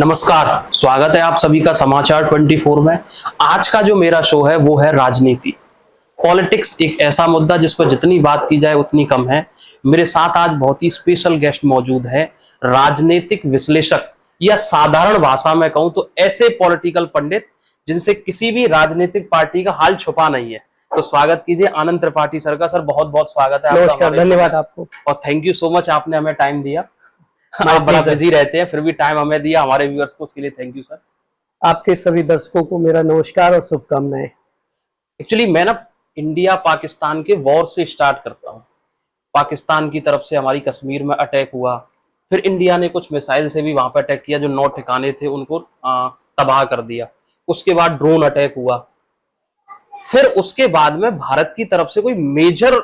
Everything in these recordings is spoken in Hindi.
नमस्कार, स्वागत है आप सभी का समाचार 24 में। आज का जो मेरा शो है वो है राजनीति। पॉलिटिक्स एक ऐसा मुद्दा जिस पर जितनी बात की जाए उतनी कम है। मेरे साथ आज बहुत ही स्पेशल गेस्ट मौजूद है, राजनीतिक विश्लेषक या साधारण भाषा में कहूं तो ऐसे पॉलिटिकल पंडित जिनसे किसी भी राजनीतिक पार्टी का हाल छुपा नहीं है। तो स्वागत कीजिए आनंद त्रिपाठी सर का। सर बहुत बहुत स्वागत है आपका। नमस्कार, धन्यवाद आपको और थैंक यू सो मच, आपने हमें टाइम दिया। आप बड़ा बिजी रहते हैं, फिर भी टाइम हमें दिया हमारे व्यूअर्स को, उसके लिए थैंक यू सर। आपके सभी दर्शकों को मेरा नमस्कार और शुभकामनाएं। एक्चुअली मैं ना इंडिया पाकिस्तान के वॉर से स्टार्ट करता हूँ। पाकिस्तान की तरफ से हमारी कश्मीर में अटैक हुआ, फिर इंडिया ने कुछ मिसाइल से भी वहां पर अटैक किया, जो 9 ठिकाने थे उनको तबाह कर दिया। उसके बाद ड्रोन अटैक हुआ, फिर उसके बाद में भारत की तरफ से कोई मेजर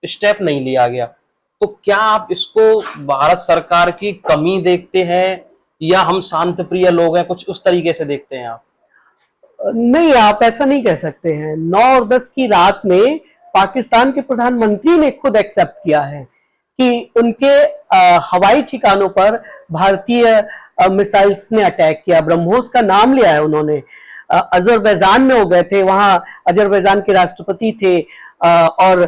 स्टेप नहीं लिया गया। तो क्या आप इसको भारत सरकार की कमी देखते हैं या हम शांत प्रिय लोग हैं, कुछ उस तरीके से देखते हैं आप? नहीं, आप ऐसा नहीं कह सकते हैं। 9 और 10 की रात में पाकिस्तान के प्रधानमंत्री ने खुद एक्सेप्ट किया है कि उनके हवाई ठिकानों पर भारतीय मिसाइल्स ने अटैक किया। ब्रह्मोस का नाम लिया है उन्होंने। अजरबैजान में हो गए थे, वहां अजरबैजान के राष्ट्रपति थे और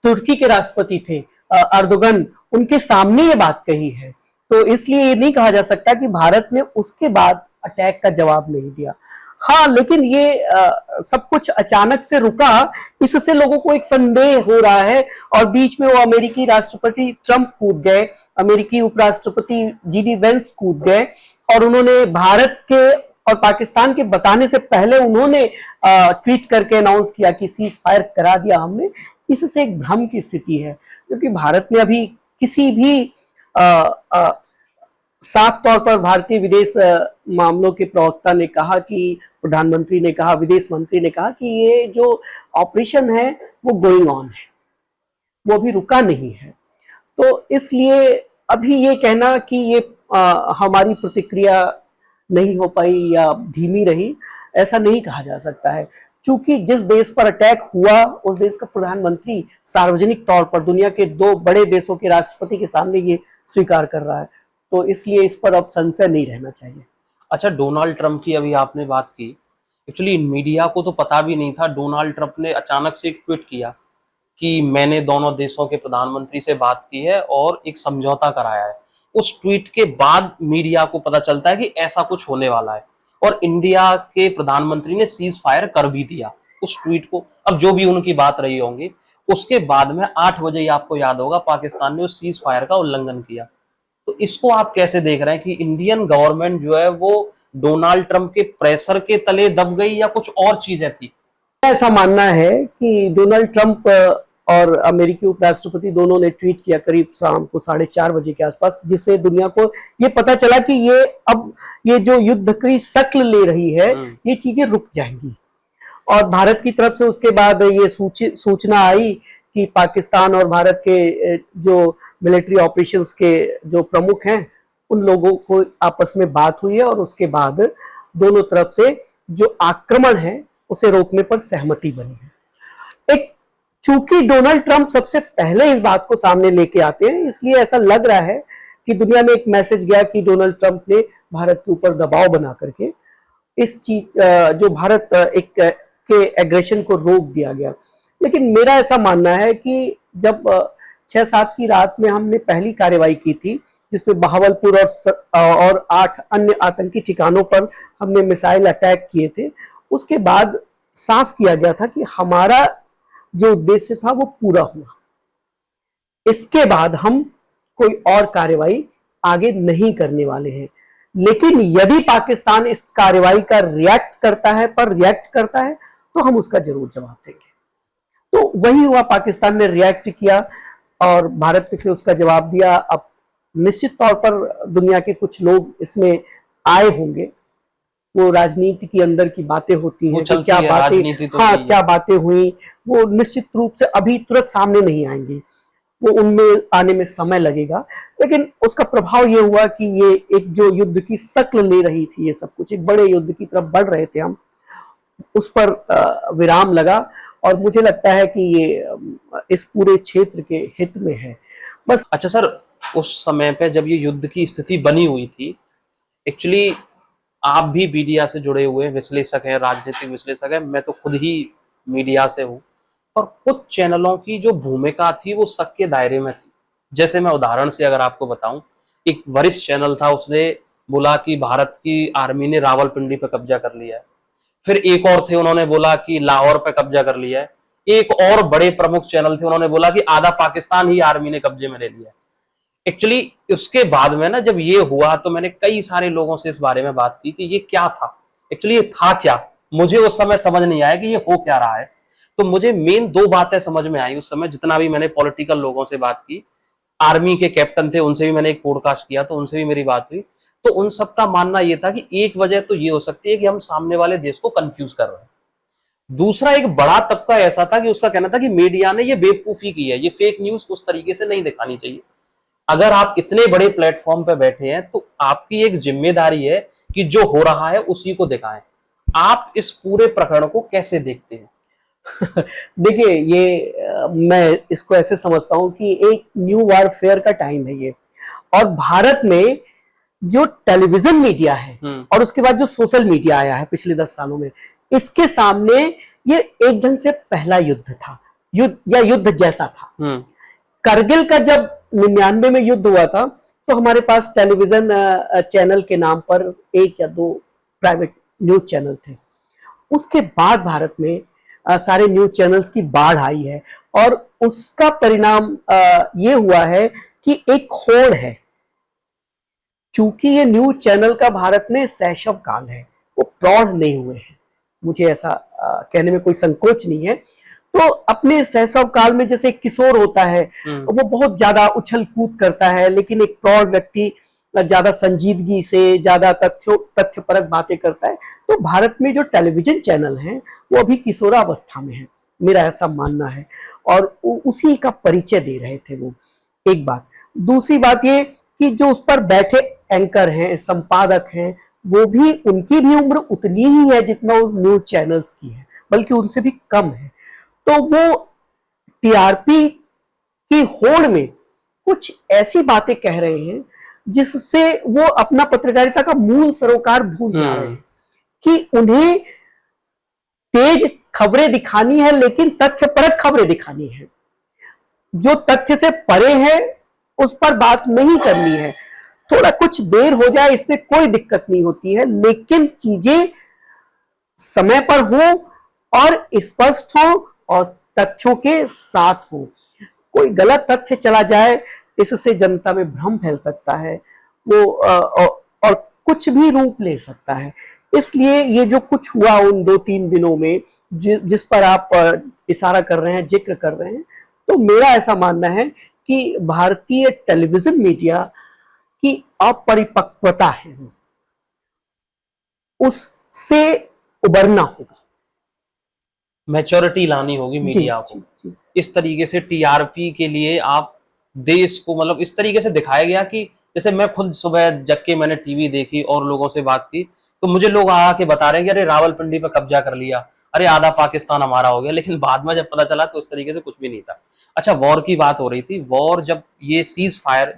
तुर्की के राष्ट्रपति थे अर्दोगन, उनके सामने ये बात कही है। तो इसलिए ये नहीं कहा जा सकता कि भारत ने उसके बाद अटैक का जवाब नहीं दिया। हाँ, लेकिन ये सब कुछ अचानक से रुका, इससे लोगों को एक संदेह हो रहा है। और बीच में वो अमेरिकी राष्ट्रपति ट्रंप कूद गए, अमेरिकी उपराष्ट्रपति जीडी वेंस कूद गए और उन्होंने भारत के और पाकिस्तान के बताने से पहले उन्होंने ट्वीट करके अनाउंस किया कि सीज फायर करा दिया हमने। इससे एक भ्रम की स्थिति है, क्योंकि भारत ने अभी किसी भी साफ तौर पर भारतीय विदेश मामलों के प्रवक्ता ने कहा कि प्रधानमंत्री ने कहा, विदेश मंत्री ने कहा कि ये जो ऑपरेशन है वो गोइंग ऑन है, वो अभी रुका नहीं है। तो इसलिए अभी ये कहना कि ये हमारी प्रतिक्रिया नहीं हो पाई या धीमी रही, ऐसा नहीं कहा जा सकता है। चूंकि जिस देश पर अटैक हुआ उस देश का प्रधानमंत्री सार्वजनिक तौर पर दुनिया के 2 बड़े देशों के राष्ट्रपति के सामने ये स्वीकार कर रहा है, तो इसलिए इस पर अब संशय नहीं रहना चाहिए। अच्छा, डोनाल्ड ट्रंप की अभी आपने बात की। एक्चुअली मीडिया को तो पता भी नहीं था। डोनाल्ड ट्रंप ने अचानक से एक ट्वीट किया कि मैंने दोनों देशों के प्रधानमंत्री से बात की है और एक समझौता कराया है। उस ट्वीट के बाद मीडिया को पता चलता है कि ऐसा कुछ होने वाला है और इंडिया के प्रधानमंत्री ने सीज फायर कर भी दिया उस ट्वीट को। अब जो भी उनकी बात रही होंगी, उसके बाद में 8 बजे ही आपको याद होगा पाकिस्तान ने उस सीज फायर का उल्लंघन किया। तो इसको आप कैसे देख रहे हैं कि इंडियन गवर्नमेंट जो है वो डोनाल्ड ट्रंप के प्रेशर के तले दब गई या कुछ और चीजें थी? ऐसा मानना है कि डोनाल्ड ट्रंप और अमेरिकी उपराष्ट्रपति दोनों ने ट्वीट किया करीब शाम को 4:30 बजे के आसपास, जिससे दुनिया को ये पता चला कि ये अब ये जो युद्ध की शक्ल ले रही है ये चीजें रुक जाएंगी। और भारत की तरफ से उसके बाद ये सूचना आई कि पाकिस्तान और भारत के जो मिलिट्री ऑपरेशंस के जो प्रमुख हैं उन लोगों को आपस में बात हुई है और उसके बाद दोनों तरफ से जो आक्रमण है उसे रोकने पर सहमति बनी है। एक चूंकि डोनाल्ड ट्रंप सबसे पहले इस बात को सामने लेके आते हैं, इसलिए ऐसा लग रहा है कि दुनिया में एक मैसेज गया कि डोनाल्ड ट्रंप ने भारत के ऊपर दबाव बना करके इस चीज जो भारत एक के एग्रेशन को रोक दिया गया। लेकिन मेरा ऐसा मानना है कि जब 6-7 की रात में हमने पहली कार्रवाई की थी, जिसमें बहावलपुर और 8 अन्य आतंकी ठिकानों पर हमने मिसाइल अटैक किए थे, उसके बाद साफ किया गया था कि हमारा जो उद्देश्य था वो पूरा हुआ। इसके बाद हम कोई और कार्रवाई आगे नहीं करने वाले हैं। लेकिन यदि पाकिस्तान इस कार्रवाई का रिएक्ट करता है तो हम उसका जरूर जवाब देंगे। तो वही हुआ, पाकिस्तान ने रिएक्ट किया और भारत ने फिर उसका जवाब दिया। अब निश्चित तौर पर दुनिया के कुछ लोग इसमें आए होंगे, वो राजनीति की अंदर की बातें होती हैं, तो क्या बातें, हाँ क्या बातें हुई, वो निश्चित रूप से अभी तुरंत सामने नहीं आएंगी, वो उनमें आने में समय लगेगा। लेकिन उसका प्रभाव ये हुआ कि ये एक जो युद्ध की शक्ल ले रही थी, ये सब कुछ एक बड़े युद्ध की तरफ बढ़ रहे थे हम, उस पर विराम लगा। और मुझे लगता है कि ये इस पूरे क्षेत्र के हित में है बस। अच्छा सर, उस समय पे जब ये युद्ध की स्थिति बनी हुई थी, एक्चुअली आप भी मीडिया से जुड़े हुए विश्लेषक हैं, राजनीतिक विश्लेषक हैं, मैं तो खुद ही मीडिया से हूँ, और कुछ चैनलों की जो भूमिका थी वो शक के दायरे में थी। जैसे मैं उदाहरण से अगर आपको बताऊं, एक वरिष्ठ चैनल था, उसने बोला कि भारत की आर्मी ने रावलपिंडी पर कब्जा कर लिया है। फिर एक और थे, उन्होंने बोला कि लाहौर पे कब्जा कर लिया है। एक और बड़े प्रमुख चैनल थे, उन्होंने बोला कि आधा पाकिस्तान ही आर्मी ने कब्जे में ले लिया है। एक्चुअली उसके बाद में ना जब ये हुआ तो मैंने कई सारे लोगों से इस बारे में बात की कि ये क्या था, एक्चुअली ये था क्या। मुझे उस समय समझ नहीं आया कि ये हो क्या रहा है। तो मुझे मेन दो बातें समझ में आई उस समय, जितना भी मैंने पॉलिटिकल लोगों से बात की, आर्मी के कैप्टन थे उनसे भी मैंने एक पॉडकास्ट किया तो उनसे भी मेरी बात हुई। तो उन सबका मानना ये था कि एक वजह तो ये हो सकती है कि हम सामने वाले देश को कंफ्यूज कर रहे हैं। दूसरा एक बड़ा तबका ऐसा था कि उसका कहना था कि मीडिया ने ये बेवकूफी की है, ये फेक न्यूज उस तरीके से नहीं दिखानी चाहिए। अगर आप इतने बड़े प्लेटफॉर्म पे बैठे हैं तो आपकी एक जिम्मेदारी है कि जो हो रहा है उसी को दिखाएं। आप इस पूरे प्रकरण को कैसे देखते हैं? देखिए, ये मैं इसको ऐसे समझता हूँ कि एक न्यू वारफेयर का टाइम है ये, और भारत में जो टेलीविजन मीडिया है और उसके बाद जो सोशल मीडिया आया है पिछले 10 सालों में, इसके सामने ये एक ढंग से पहला युद्ध था, युद्ध या युद्ध जैसा था। करगिल का जब 99 में युद्ध हुआ था तो हमारे पास टेलीविजन चैनल के नाम पर एक या दो प्राइवेट न्यूज चैनल थे। उसके बाद भारत में सारे न्यूज चैनल्स की बाढ़ आई है, और उसका परिणाम ये हुआ है कि एक होड़ है। चूंकि ये न्यूज चैनल का भारत में शैशव काल है, वो प्रौढ़ नहीं हुए हैं, मुझे ऐसा कहने में कोई संकोच नहीं है। तो अपने शैशव काल में जैसे एक किशोर होता है, वो बहुत ज्यादा उछल कूद करता है, लेकिन एक प्रौढ़ व्यक्ति ज्यादा संजीदगी से, ज्यादा तथ्यपरक बातें करता है। तो भारत में जो टेलीविजन चैनल हैं वो अभी किशोरावस्था में है, मेरा ऐसा मानना है, और उसी का परिचय दे रहे थे वो। एक बात। दूसरी बात ये कि जो उस पर बैठे एंकर हैं, संपादक हैं, वो भी, उनकी भी उम्र उतनी ही है जितना उस न्यूज चैनल्स की है, बल्कि उनसे भी कम है। तो वो टीआरपी की होड़ में कुछ ऐसी बातें कह रहे हैं जिससे वो अपना पत्रकारिता का मूल सरोकार भूल जा रहे हैं कि उन्हें तेज खबरें दिखानी है, लेकिन तथ्यपरक खबरें दिखानी है। जो तथ्य से परे है उस पर बात नहीं करनी है। थोड़ा कुछ देर हो जाए इससे कोई दिक्कत नहीं होती है, लेकिन चीजें समय पर हो और स्पष्ट हो और तथ्यों के साथ हो। कोई गलत तथ्य चला जाए, इससे जनता में भ्रम फैल सकता है, वो और कुछ भी रूप ले सकता है। इसलिए ये जो कुछ हुआ उन 2-3 दिनों में, जिस पर आप इशारा कर रहे हैं, जिक्र कर रहे हैं, तो मेरा ऐसा मानना है कि भारतीय टेलीविजन मीडिया की अपरिपक्वता है, उससे उबरना होगा, मैच्योरिटी लानी होगी मीडिया को। जी। इस तरीके से टीआरपी के लिए आप देश को, मतलब इस तरीके से दिखाया गया कि जैसे मैं खुद सुबह जग के मैंने टीवी देखी और लोगों से बात की, तो मुझे लोग आके बता रहे हैं कि अरे रावलपिंडी पे कब्जा कर लिया, अरे आधा पाकिस्तान हमारा हो गया। लेकिन बाद में जब पता चला तो उस तरीके से कुछ भी नहीं था। अच्छा, वॉर की बात हो रही थी। वॉर, जब ये सीज फायर,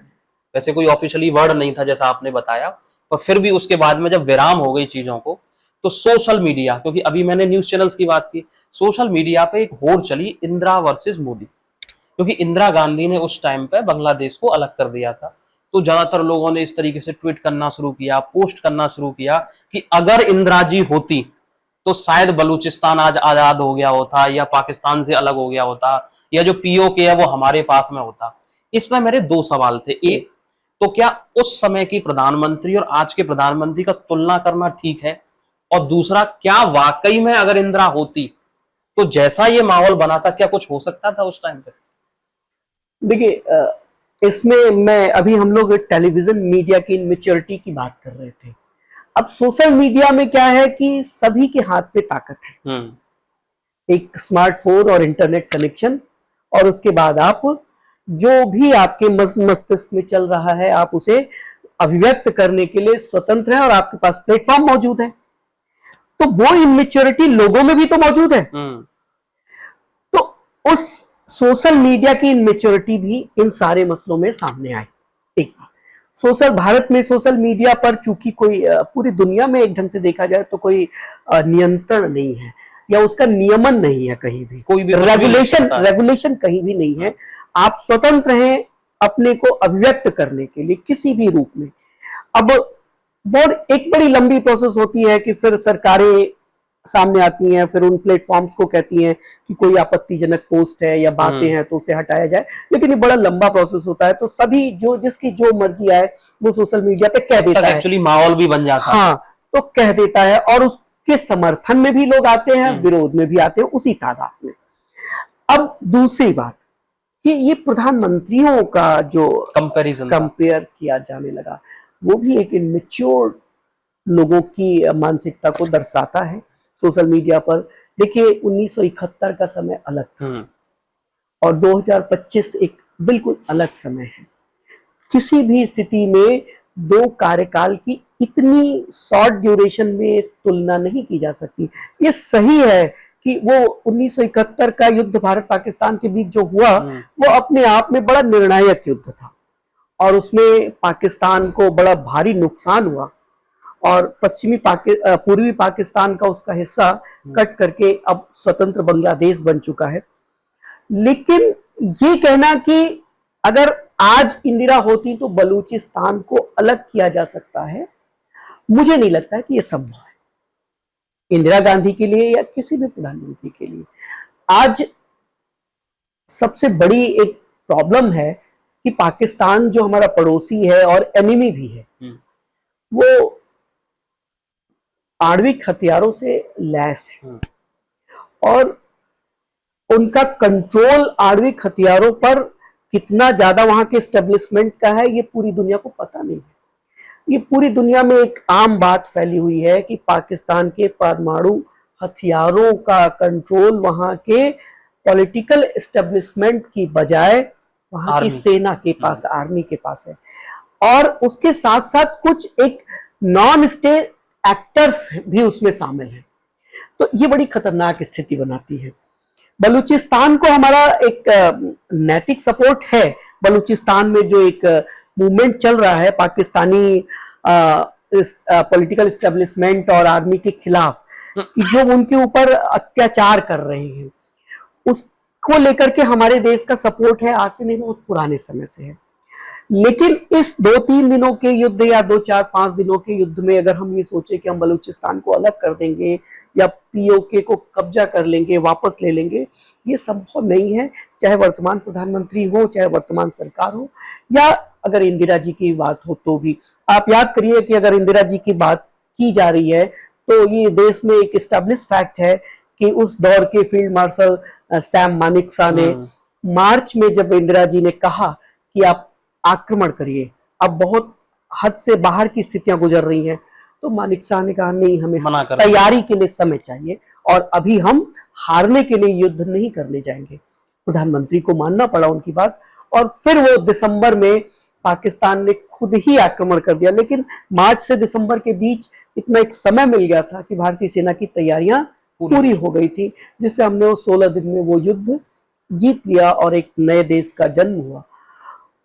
वैसे कोई ऑफिशियली वर्ड नहीं था जैसा आपने बताया, पर फिर भी उसके बाद में जब विराम हो गई चीजों को, तो सोशल मीडिया, क्योंकि अभी मैंने न्यूज चैनल्स की बात की, सोशल मीडिया पे एक होड़ चली, इंदिरा वर्सेस मोदी, क्योंकि इंदिरा गांधी ने उस टाइम पे बांग्लादेश को अलग कर दिया था। तो ज्यादातर लोगों ने इस तरीके से ट्वीट करना शुरू किया, पोस्ट करना शुरू किया कि अगर इंदिरा जी होती तो शायद बलूचिस्तान आज आजाद हो गया होता, या पाकिस्तान से अलग हो गया होता, या जो पीओके है वो हमारे पास में होता। इसमें मेरे दो सवाल थे। एक, तो क्या उस समय की प्रधानमंत्री और आज के प्रधानमंत्री का तुलना करना ठीक है? और दूसरा, क्या वाकई में अगर इंदिरा होती तो जैसा ये माहौल बना था, क्या कुछ हो सकता था उस टाइम पे? देखिए, इसमें मैं, अभी हम लोग टेलीविजन मीडिया की इनमेच्योरिटी की बात कर रहे थे। अब सोशल मीडिया में क्या है कि सभी के हाथ में ताकत है, एक स्मार्टफोन और इंटरनेट कनेक्शन, और उसके बाद आप जो भी आपके मस्तिष्क में चल रहा है आप उसे अभिव्यक्त करने के लिए स्वतंत्र है, और आपके पास प्लेटफॉर्म मौजूद है। तो वो इनमेच्योरिटी लोगों में भी तो मौजूद है। तो उस सोशल मीडिया की इनमेच्योरिटी भी इन सारे मसलों में सामने आई, एक बात। भारत में सोशल मीडिया पर चूंकि कोई पूरी दुनिया में एक ढंग से देखा जाए तो कोई नियंत्रण नहीं है या उसका नियमन नहीं है, कहीं भी कोई भी रेगुलेशन कहीं भी नहीं है। आप स्वतंत्र हैं अपने को अभिव्यक्त करने के लिए किसी भी रूप में। अब बहुत एक बड़ी लंबी प्रोसेस होती है कि फिर सरकारें सामने आती हैं, फिर उन प्लेटफॉर्म्स को कहती हैं कि कोई आपत्तिजनक पोस्ट है या बातें हैं तो उसे हटाया जाए, लेकिन ये बड़ा लंबा प्रोसेस होता है। तो सभी जो जिसकी जो मर्जी आए वो सोशल मीडिया पे कह देता है, एक्चुअली माहौल भी बन जाता है। हाँ, तो कह देता है और उसके समर्थन में भी लोग आते हैं, विरोध में भी आते हैं उसी तादाद में। अब दूसरी बात कि ये प्रधानमंत्रियों का जो कंपेयर किया जाने लगा, वो भी एक इमेच्योर लोगों की मानसिकता को दर्शाता है सोशल मीडिया पर। देखिए 1971 का समय अलग था और 2025 एक बिल्कुल अलग समय है। किसी भी स्थिति में दो कार्यकाल की इतनी शॉर्ट ड्यूरेशन में तुलना नहीं की जा सकती। ये सही है कि वो 1971 का युद्ध भारत पाकिस्तान के बीच जो हुआ वो अपने आप में बड़ा निर्णायक युद्ध था और उसमें पाकिस्तान को बड़ा भारी नुकसान हुआ और पूर्वी पाकिस्तान का उसका हिस्सा कट करके अब स्वतंत्र बांग्लादेश बन चुका है। लेकिन ये कहना कि अगर आज इंदिरा होती तो बलूचिस्तान को अलग किया जा सकता है, मुझे नहीं लगता है कि यह संभव है इंदिरा गांधी के लिए या किसी भी प्रधानमंत्री के लिए। आज सबसे बड़ी एक प्रॉब्लम है कि पाकिस्तान जो हमारा पड़ोसी है और एनिमी भी है, वो आणविक हथियारों से लैस है और उनका कंट्रोल आणविक हथियारों पर कितना ज्यादा वहां के एस्टेब्लिशमेंट का है ये पूरी दुनिया को पता नहीं है। ये पूरी दुनिया में एक आम बात फैली हुई है कि पाकिस्तान के परमाणु हथियारों का कंट्रोल वहां के पॉलिटिकल एस्टेब्लिशमेंट की बजाय वहां की सेना के पास, आर्मी के पास है और उसके साथ साथ कुछ एक नॉन स्टेट एक्टर्स भी उसमें शामिल हैं। तो ये बड़ी खतरनाक स्थिति बनाती है। बलूचिस्तान को हमारा एक नैतिक सपोर्ट है। बलूचिस्तान में जो एक मूवमेंट चल रहा है पाकिस्तानी पॉलिटिकल एस्टेब्लिशमेंट और आर्मी के खिलाफ, जो उनके ऊपर अत्याचार कर रहे हैं, उसको लेकर के हमारे देश का सपोर्ट है, आज से नहीं बहुत पुराने समय से है। लेकिन इस 2-3 दिनों के युद्ध या 2-4-5 दिनों के युद्ध में अगर हम ये सोचे कि हम बलूचिस्तान को अलग कर देंगे या पीओके को कब्जा कर लेंगे, वापस ले लेंगे, ये संभव नहीं है। चाहे वर्तमान प्रधानमंत्री हो, चाहे वर्तमान सरकार हो या अगर इंदिरा जी की बात हो तो भी। आप याद करिए कि अगर इंदिरा जी की बात की जा रही है तो ये देश में एक एस्टैब्लिश फैक्ट है कि उस दौर के फील्ड मार्शल सैम मानेकशॉ ने मार्च में जब इंदिरा जी ने कहा कि आप आक्रमण करिए, अब बहुत हद से बाहर की स्थितियां गुजर रही हैं, तो मानेकशॉ ने कहा नहीं, हमें तैयारी के लिए समय चाहिए और अभी हम हारने के लिए युद्ध नहीं करने जाएंगे। प्रधानमंत्री को मानना पड़ा उनकी बात और फिर वो दिसंबर में पाकिस्तान ने खुद ही आक्रमण कर दिया। लेकिन मार्च से दिसंबर के बीच इतना एक समय मिल गया था कि भारतीय सेना की तैयारियां पूरी हो गई थी, जिससे हमने वो 16 दिन में वो युद्ध जीत लिया और एक नए देश का जन्म हुआ।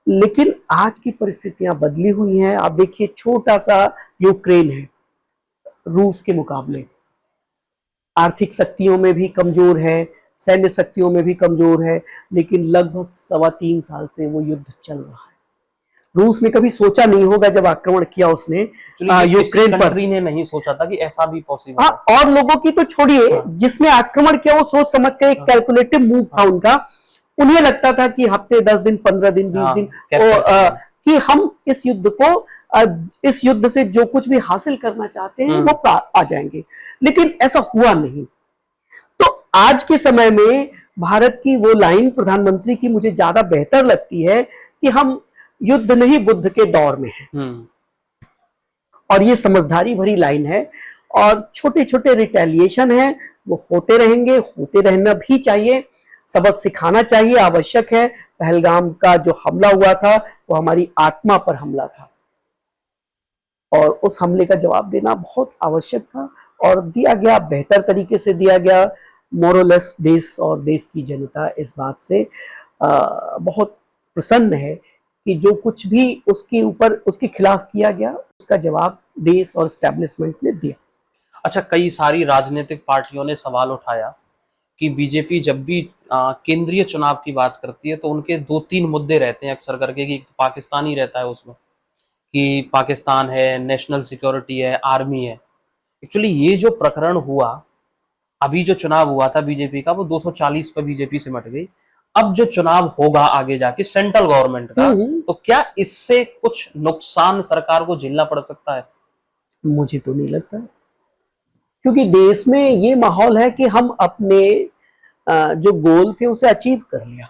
लेकिन आज की परिस्थितियां बदली हुई हैं। आप देखिए छोटा सा यूक्रेन है, रूस के मुकाबले आर्थिक शक्तियों में भी कमजोर है, सैन्य शक्तियों में भी कमजोर है, लेकिन लगभग 3.25 साल से वो युद्ध चल रहा है। रूस ने कभी सोचा नहीं होगा जब आक्रमण किया उसने यूक्रेन पर, ने नहीं सोचा था कि ऐसा भी पॉसिबल है। और लोगों की तो छोड़िए, जिसने आक्रमण किया वो सोच समझ के एक कैलकुलेटिव मूव था उनका। उन्हें लगता था कि हफ्ते 10 दिन 15 दिन 20 दिन कि हम इस युद्ध से जो कुछ भी हासिल करना चाहते हैं वो आ जाएंगे, लेकिन ऐसा हुआ नहीं। तो आज के समय में भारत की वो लाइन प्रधानमंत्री की मुझे ज्यादा बेहतर लगती है कि हम युद्ध नहीं बुद्ध के दौर में हैं और ये समझदारी भरी लाइन है और छोटे छोटे रिटेलिएशन है, वो होते रहेंगे, होते रहना भी चाहिए, सबक सिखाना चाहिए, आवश्यक है। पहलगाम का जो हमला हुआ था वो हमारी आत्मा पर हमला था और उस हमले का जवाब देना बहुत आवश्यक था और दिया गया, बेहतर तरीके से दिया गया। मोरलेस देश और देश की जनता इस बात से बहुत प्रसन्न है कि जो कुछ भी उसके ऊपर उसके खिलाफ किया गया उसका जवाब देश और एस्टेब्लिशमेंट ने दिया। अच्छा, कई सारी राजनीतिक पार्टियों ने सवाल उठाया कि बीजेपी जब भी केंद्रीय चुनाव की बात करती है तो उनके 2-3 मुद्दे रहते हैं अक्सर करके, कि पाकिस्तान ही रहता है उसमें, कि पाकिस्तान है, नेशनल सिक्योरिटी है, आर्मी है। एक्चुअली ये जो प्रकरण हुआ, अभी जो चुनाव हुआ था बीजेपी का, वो 240 पे बीजेपी सिमट गई। अब जो चुनाव होगा आगे जाके सेंट्रल गवर्नमेंट का, तो क्या इससे कुछ नुकसान सरकार को झेलना पड़ सकता है? मुझे तो नहीं लगता, क्योंकि देश में ये माहौल है कि हम अपने जो गोल थे उसे अचीव कर लिया।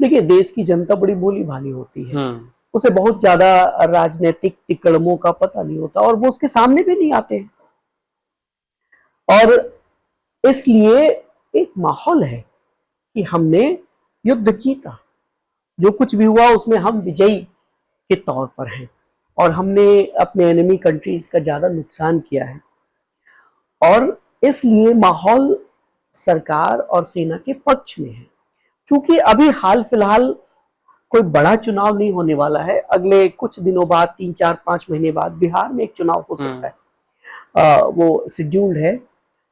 देखिए, देश की जनता बड़ी भोली भाली होती है, उसे बहुत ज्यादा राजनीतिक तिकड़मों का पता नहीं होता और वो उसके सामने भी नहीं आते हैं। और इसलिए एक माहौल है कि हमने युद्ध जीता, जो कुछ भी हुआ उसमें हम विजयी के तौर पर हैं और हमने अपने एनिमी कंट्रीज का ज्यादा नुकसान किया है। और इसलिए माहौल सरकार और सेना के पक्ष में है। चूंकि अभी हाल फिलहाल कोई बड़ा चुनाव नहीं होने वाला है, अगले कुछ दिनों बाद 3-4-5 महीने बाद बिहार में एक चुनाव हो सकता है, वो शेड्यूल्ड है,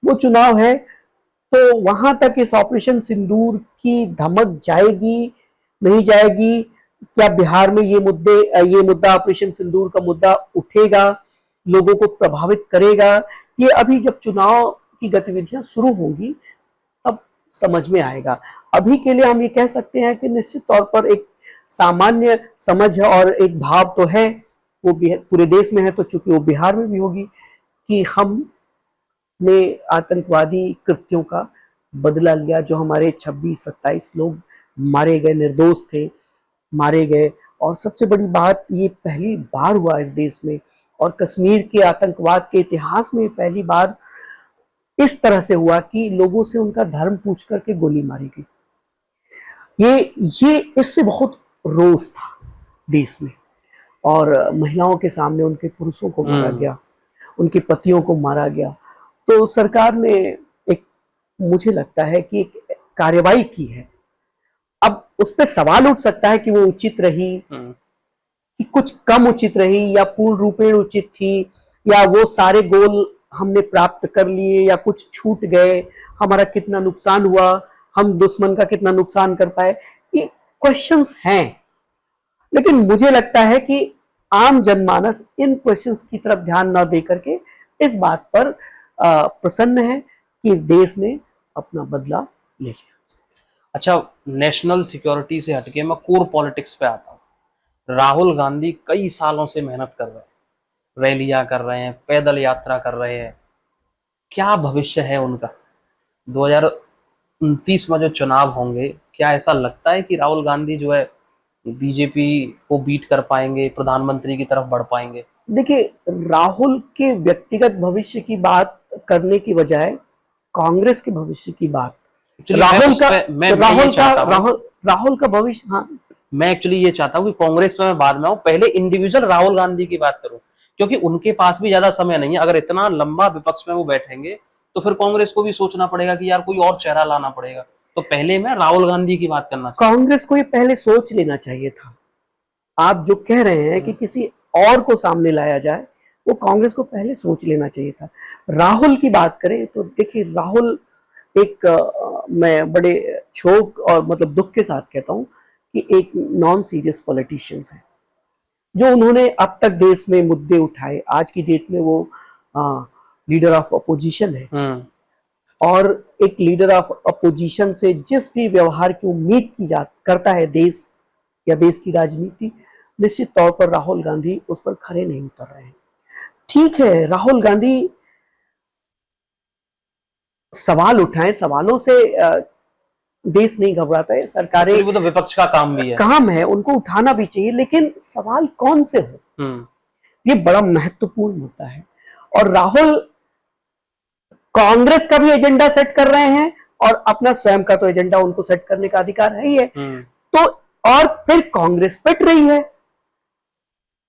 वो चुनाव है। तो वहां तक इस ऑपरेशन सिंदूर की धमक जाएगी नहीं जाएगी, क्या बिहार में ये मुद्दा ऑपरेशन सिंदूर का मुद्दा उठेगा, लोगों को प्रभावित करेगा, ये अभी जब चुनाव की गतिविधियां शुरू होंगी तब समझ में आएगा। अभी के लिए हम ये कह सकते हैं कि निश्चित तौर पर एक सामान्य समझ और एक भाव तो है, वो पूरे देश में है, तो चूंकि वो बिहार में भी होगी, कि हमने आतंकवादी कृत्यों का बदला लिया। जो हमारे 26-27 लोग मारे गए, निर्दोष थे, मारे गए। और सबसे बड़ी बात, ये पहली बार हुआ इस देश में और कश्मीर के आतंकवाद के इतिहास में पहली बार इस तरह से हुआ कि लोगों से उनका धर्म पूछ करके गोली मारी गई। ये इससे बहुत रोष था देश में, और महिलाओं के सामने उनके पुरुषों को मारा गया, उनके पतियों को मारा गया। तो सरकार ने एक, मुझे लगता है कि एक कार्रवाई की है। अब उस पर सवाल उठ सकता है कि वो उचित रही, कि कुछ कम उचित रही, या पूर्ण रूपेण उचित थी, या वो सारे गोल हमने प्राप्त कर लिए, या कुछ छूट गए, हमारा कितना नुकसान हुआ, हम दुश्मन का कितना नुकसान कर पाए, ये क्वेश्चंस हैं। लेकिन मुझे लगता है कि आम जनमानस इन क्वेश्चंस की तरफ ध्यान न दे करके इस बात पर प्रसन्न है कि देश ने अपना बदला ले लिया। अच्छा, नेशनल सिक्योरिटी से हटके मैं कोर पॉलिटिक्स पे आता हूँ। राहुल गांधी कई सालों से मेहनत कर रहे हैं, रैलियां कर रहे हैं, पैदल यात्रा कर रहे हैं। क्या भविष्य है उनका? 2029 में जो चुनाव होंगे, क्या ऐसा लगता है कि राहुल गांधी जो है बीजेपी को बीट कर पाएंगे, प्रधानमंत्री की तरफ बढ़ पाएंगे? देखिए, राहुल के व्यक्तिगत भविष्य की बात करने की बजाय कांग्रेस के भविष्य की बात, राहुल का भविष्य, हाँ, मैं एक्चुअली ये चाहता हूँ कि कांग्रेस में मैं बाद में आऊं, पहले इंडिविजुअल राहुल गांधी की बात करूं, क्योंकि उनके पास भी ज्यादा समय नहीं है। अगर इतना लंबा विपक्ष में वो बैठेंगे तो फिर कांग्रेस को भी सोचना पड़ेगा कि यार कोई और चेहरा लाना पड़ेगा। तो पहले मैं राहुल गांधी की बात करना चाहता हूं। कांग्रेस को ये पहले सोच लेना चाहिए था। आप जो कह रहे हैं कि किसी और को सामने लाया जाए, वो कांग्रेस को पहले सोच लेना चाहिए था। राहुल की बात करें तो देखिए, राहुल एक मैं बड़े क्षोभ और मतलब दुख के साथ कहता हूं कि एक नॉन सीरियस पॉलिटिशियंस है। जो उन्होंने अब तक देश में मुद्दे उठाए, आज की डेट में वो लीडर ऑफ अपोजिशन है, और एक लीडर ऑफ अपोजिशन से जिस भी व्यवहार की उम्मीद की करता है देश या देश की राजनीति, निश्चित तौर पर राहुल गांधी उस पर खरे नहीं उतर रहे हैं। ठीक है, राहुल गांधी सवाल उठाएं, सवालों से देश नहीं घबराता है, सरकारें, वो तो विपक्ष का काम भी है, काम है, उनको उठाना भी चाहिए, लेकिन सवाल कौन से हो, ये बड़ा महत्वपूर्ण मुद्दा है। और राहुल कांग्रेस का भी एजेंडा सेट कर रहे हैं और अपना स्वयं का तो एजेंडा उनको सेट करने का अधिकार है ही है। तो और फिर कांग्रेस पिट रही है,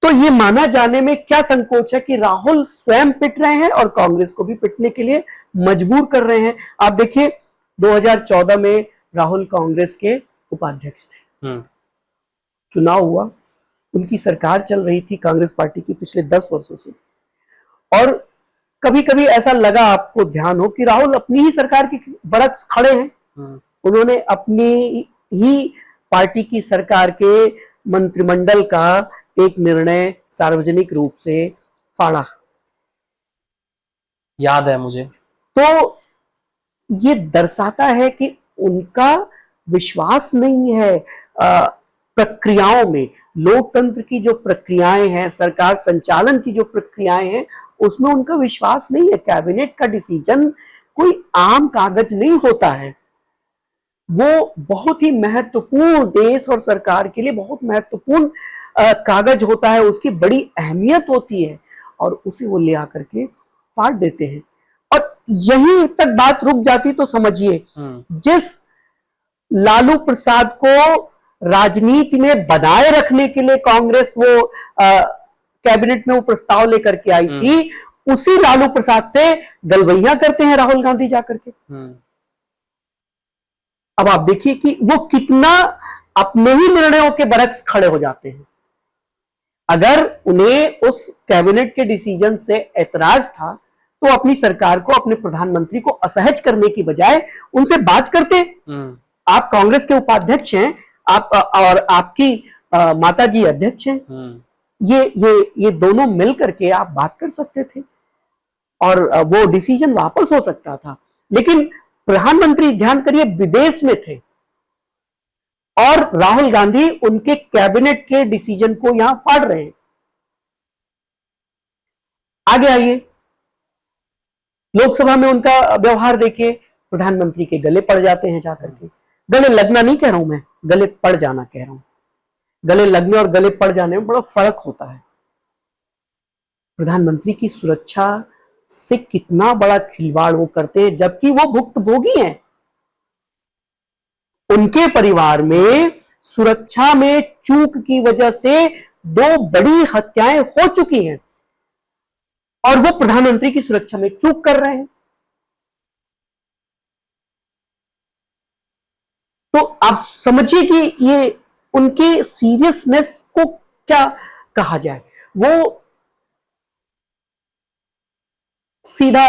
तो ये माना जाने में क्या संकोच है कि राहुल स्वयं पिट रहे हैं और कांग्रेस को भी पिटने के लिए मजबूर कर रहे हैं। आप देखिए, 2014 में राहुल कांग्रेस के उपाध्यक्ष थे, चुनाव हुआ, उनकी सरकार चल रही थी कांग्रेस पार्टी की पिछले 10 वर्षों से, और कभी कभी ऐसा लगा, आपको ध्यान हो, कि राहुल अपनी ही सरकार के बरक्स खड़े हैं। उन्होंने अपनी ही पार्टी की सरकार के मंत्रिमंडल का एक निर्णय सार्वजनिक रूप से फाड़ा, याद है मुझे। तो ये दर्शाता है कि उनका विश्वास नहीं है प्रक्रियाओं में। लोकतंत्र की जो प्रक्रियाएं हैं, सरकार संचालन की जो प्रक्रियाएं हैं, उसमें उनका विश्वास नहीं है। कैबिनेट का डिसीजन कोई आम कागज नहीं होता है, वो बहुत ही महत्वपूर्ण, देश और सरकार के लिए बहुत महत्वपूर्ण कागज होता है, उसकी बड़ी अहमियत होती है, और उसे वो ले आकर के फाड़ देते हैं। और यहीं तक बात रुक जाती तो समझिए, जिस लालू प्रसाद को राजनीति में बनाए रखने के लिए कांग्रेस वो कैबिनेट में वो प्रस्ताव लेकर के आई थी, उसी लालू प्रसाद से गलबैया करते हैं राहुल गांधी जाकर के। अब आप देखिए कि वो कितना अपने ही निर्णयों के बरक्स खड़े हो जाते हैं। अगर उन्हें उस कैबिनेट के डिसीजन से ऐतराज था, तो अपनी सरकार को, अपने प्रधानमंत्री को असहज करने की बजाय उनसे बात करते। आप कांग्रेस के उपाध्यक्ष हैं, आप और आपकी माताजी अध्यक्ष हैं, ये दोनों मिल करके आप बात कर सकते थे और वो डिसीजन वापस हो सकता था। लेकिन प्रधानमंत्री, ध्यान करिए, विदेश में थे और राहुल गांधी उनके कैबिनेट के डिसीजन को यहां फाड़ रहे हैं। आगे आइए, लोकसभा में उनका व्यवहार देखिए, प्रधानमंत्री के गले पड़ जाते हैं जाकर के। गले लगना नहीं कह रहा हूं मैं, गले पड़ जाना कह रहा हूं। गले लगने और गले पड़ जाने में बड़ा फर्क होता है। प्रधानमंत्री की सुरक्षा से कितना बड़ा खिलवाड़ वो करते हैं, जबकि वो भुक्तभोगी हैं। उनके परिवार में सुरक्षा में चूक की वजह से 2 बड़ी हत्याएं हो चुकी हैं और वो प्रधानमंत्री की सुरक्षा में चूक कर रहे हैं। तो आप समझिए कि ये उनके सीरियसनेस को क्या कहा जाए। वो सीधा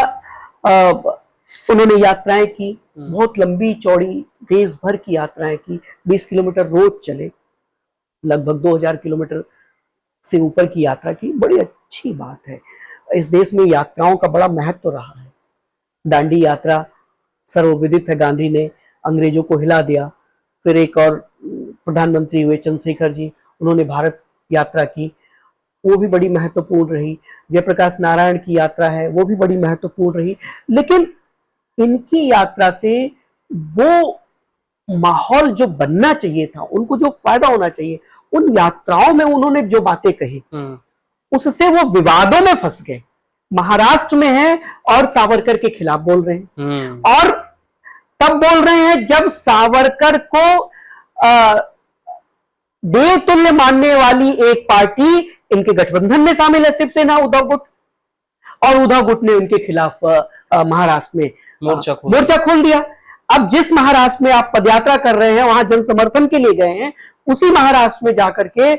उन्होंने यात्राएं की, बहुत लंबी चौड़ी देश भर की यात्राएं की, 20 किलोमीटर रोज चले, लगभग 2000 किलोमीटर से ऊपर की यात्रा की। बड़ी अच्छी बात है, इस देश में यात्राओं का बड़ा महत्व रहा है। दांडी यात्रा सर्वविदित है, गांधी ने अंग्रेजों को हिला दिया। फिर एक और प्रधानमंत्री हुए चंद्रशेखर जी, उन्होंने भारत यात्रा की, वो भी बड़ी महत्वपूर्ण रही। जयप्रकाश नारायण की यात्रा है, वो भी बड़ी महत्वपूर्ण रही। लेकिन इनकी यात्रा से वो माहौल जो बनना चाहिए था, उनको जो फायदा होना चाहिए, उन यात्राओं में उन्होंने जो बातें कही, उससे वो विवादों में फंस गए। महाराष्ट्र में है और सावरकर के खिलाफ बोल रहे हैं, और तब बोल रहे हैं जब सावरकर को देवतुल्य मानने वाली एक पार्टी इनके गठबंधन में शामिल है, शिवसेना, उद्धव गुट, और उद्धव गुट ने उनके खिलाफ महाराष्ट्र में मोर्चा खोल दिया। अब जिस महाराष्ट्र में आप पदयात्रा कर रहे हैं, वहां जन समर्थन के लिए गए हैं, उसी महाराष्ट्र में जाकर के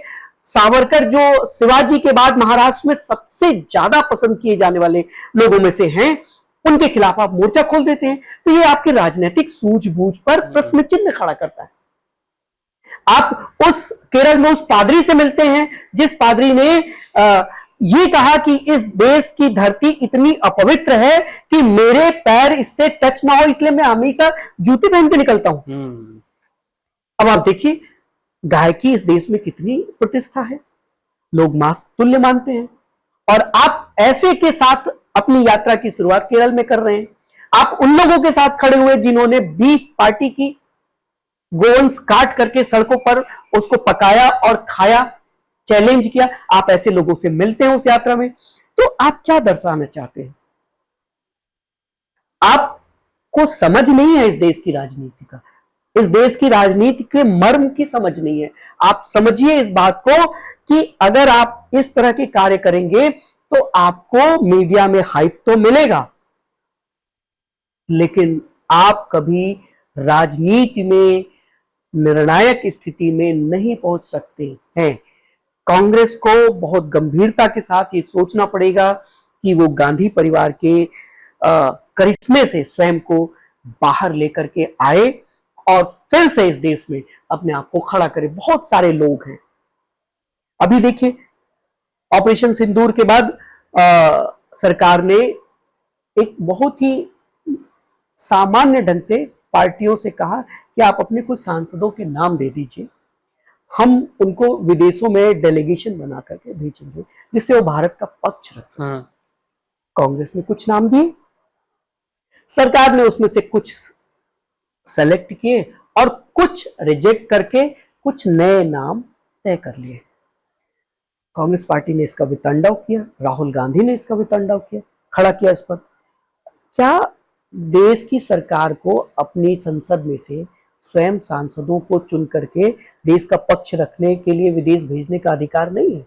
सावरकर, जो शिवाजी के बाद महाराष्ट्र में सबसे ज्यादा पसंद किए जाने वाले लोगों में से हैं, उनके खिलाफ आप मोर्चा खोल देते हैं। तो ये आपकी राजनीतिक सूझबूझ पर प्रश्न चिन्ह खड़ा करता है। आप उस केरल में उस पादरी से मिलते हैं जिस पादरी ने ये कहा कि इस देश की धरती इतनी अपवित्र है कि मेरे पैर इससे टच ना हो, इसलिए मैं हमेशा जूते पहन के निकलता हूं। अब आप देखिए, गायकी इस देश में कितनी प्रतिष्ठा है, लोग मां तुल्य मानते हैं, और आप ऐसे के साथ अपनी यात्रा की शुरुआत केरल में कर रहे हैं। आप उन लोगों के साथ खड़े हुए जिन्होंने बीफ पार्टी की, गोवंश काट करके सड़कों पर उसको पकाया और खाया, चैलेंज किया। आप ऐसे लोगों से मिलते हैं उस यात्रा में, तो आप क्या दर्शाना चाहते हैं? आपको समझ नहीं है इस देश की राजनीति का, इस देश की राजनीति के मर्म की समझ नहीं है। आप समझिए इस बात को कि अगर आप इस तरह के कार्य करेंगे तो आपको मीडिया में हाइप तो मिलेगा, लेकिन आप कभी राजनीति में निर्णायक स्थिति में नहीं पहुंच सकते हैं। कांग्रेस को बहुत गंभीरता के साथ ये सोचना पड़ेगा कि वो गांधी परिवार के करिश्मे से स्वयं को बाहर लेकर के आए और फिर से इस देश में अपने आप को खड़ा करे। बहुत सारे लोग हैं, अभी देखिए ऑपरेशन सिंदूर के बाद सरकार ने एक बहुत ही सामान्य ढंग से पार्टियों से कहा कि आप अपने कुछ सांसदों के नाम दे दीजिए, हम उनको विदेशों में डेलीगेशन बना करके भेजेंगे जिससे वो भारत का पक्ष रख सकें। कांग्रेस ने कुछ नाम दिए, सरकार ने उसमें से कुछ सेलेक्ट किए और कुछ रिजेक्ट करके कुछ नए नाम तय कर लिए। कांग्रेस पार्टी ने इसका वितंडाव किया, राहुल गांधी ने इसका वितंडाव किया, खड़ा किया इस पर। क्या देश की सरकार को अपनी संसद में से स्वयं सांसदों को चुन करके देश का पक्ष रखने के लिए विदेश भेजने का अधिकार नहीं है?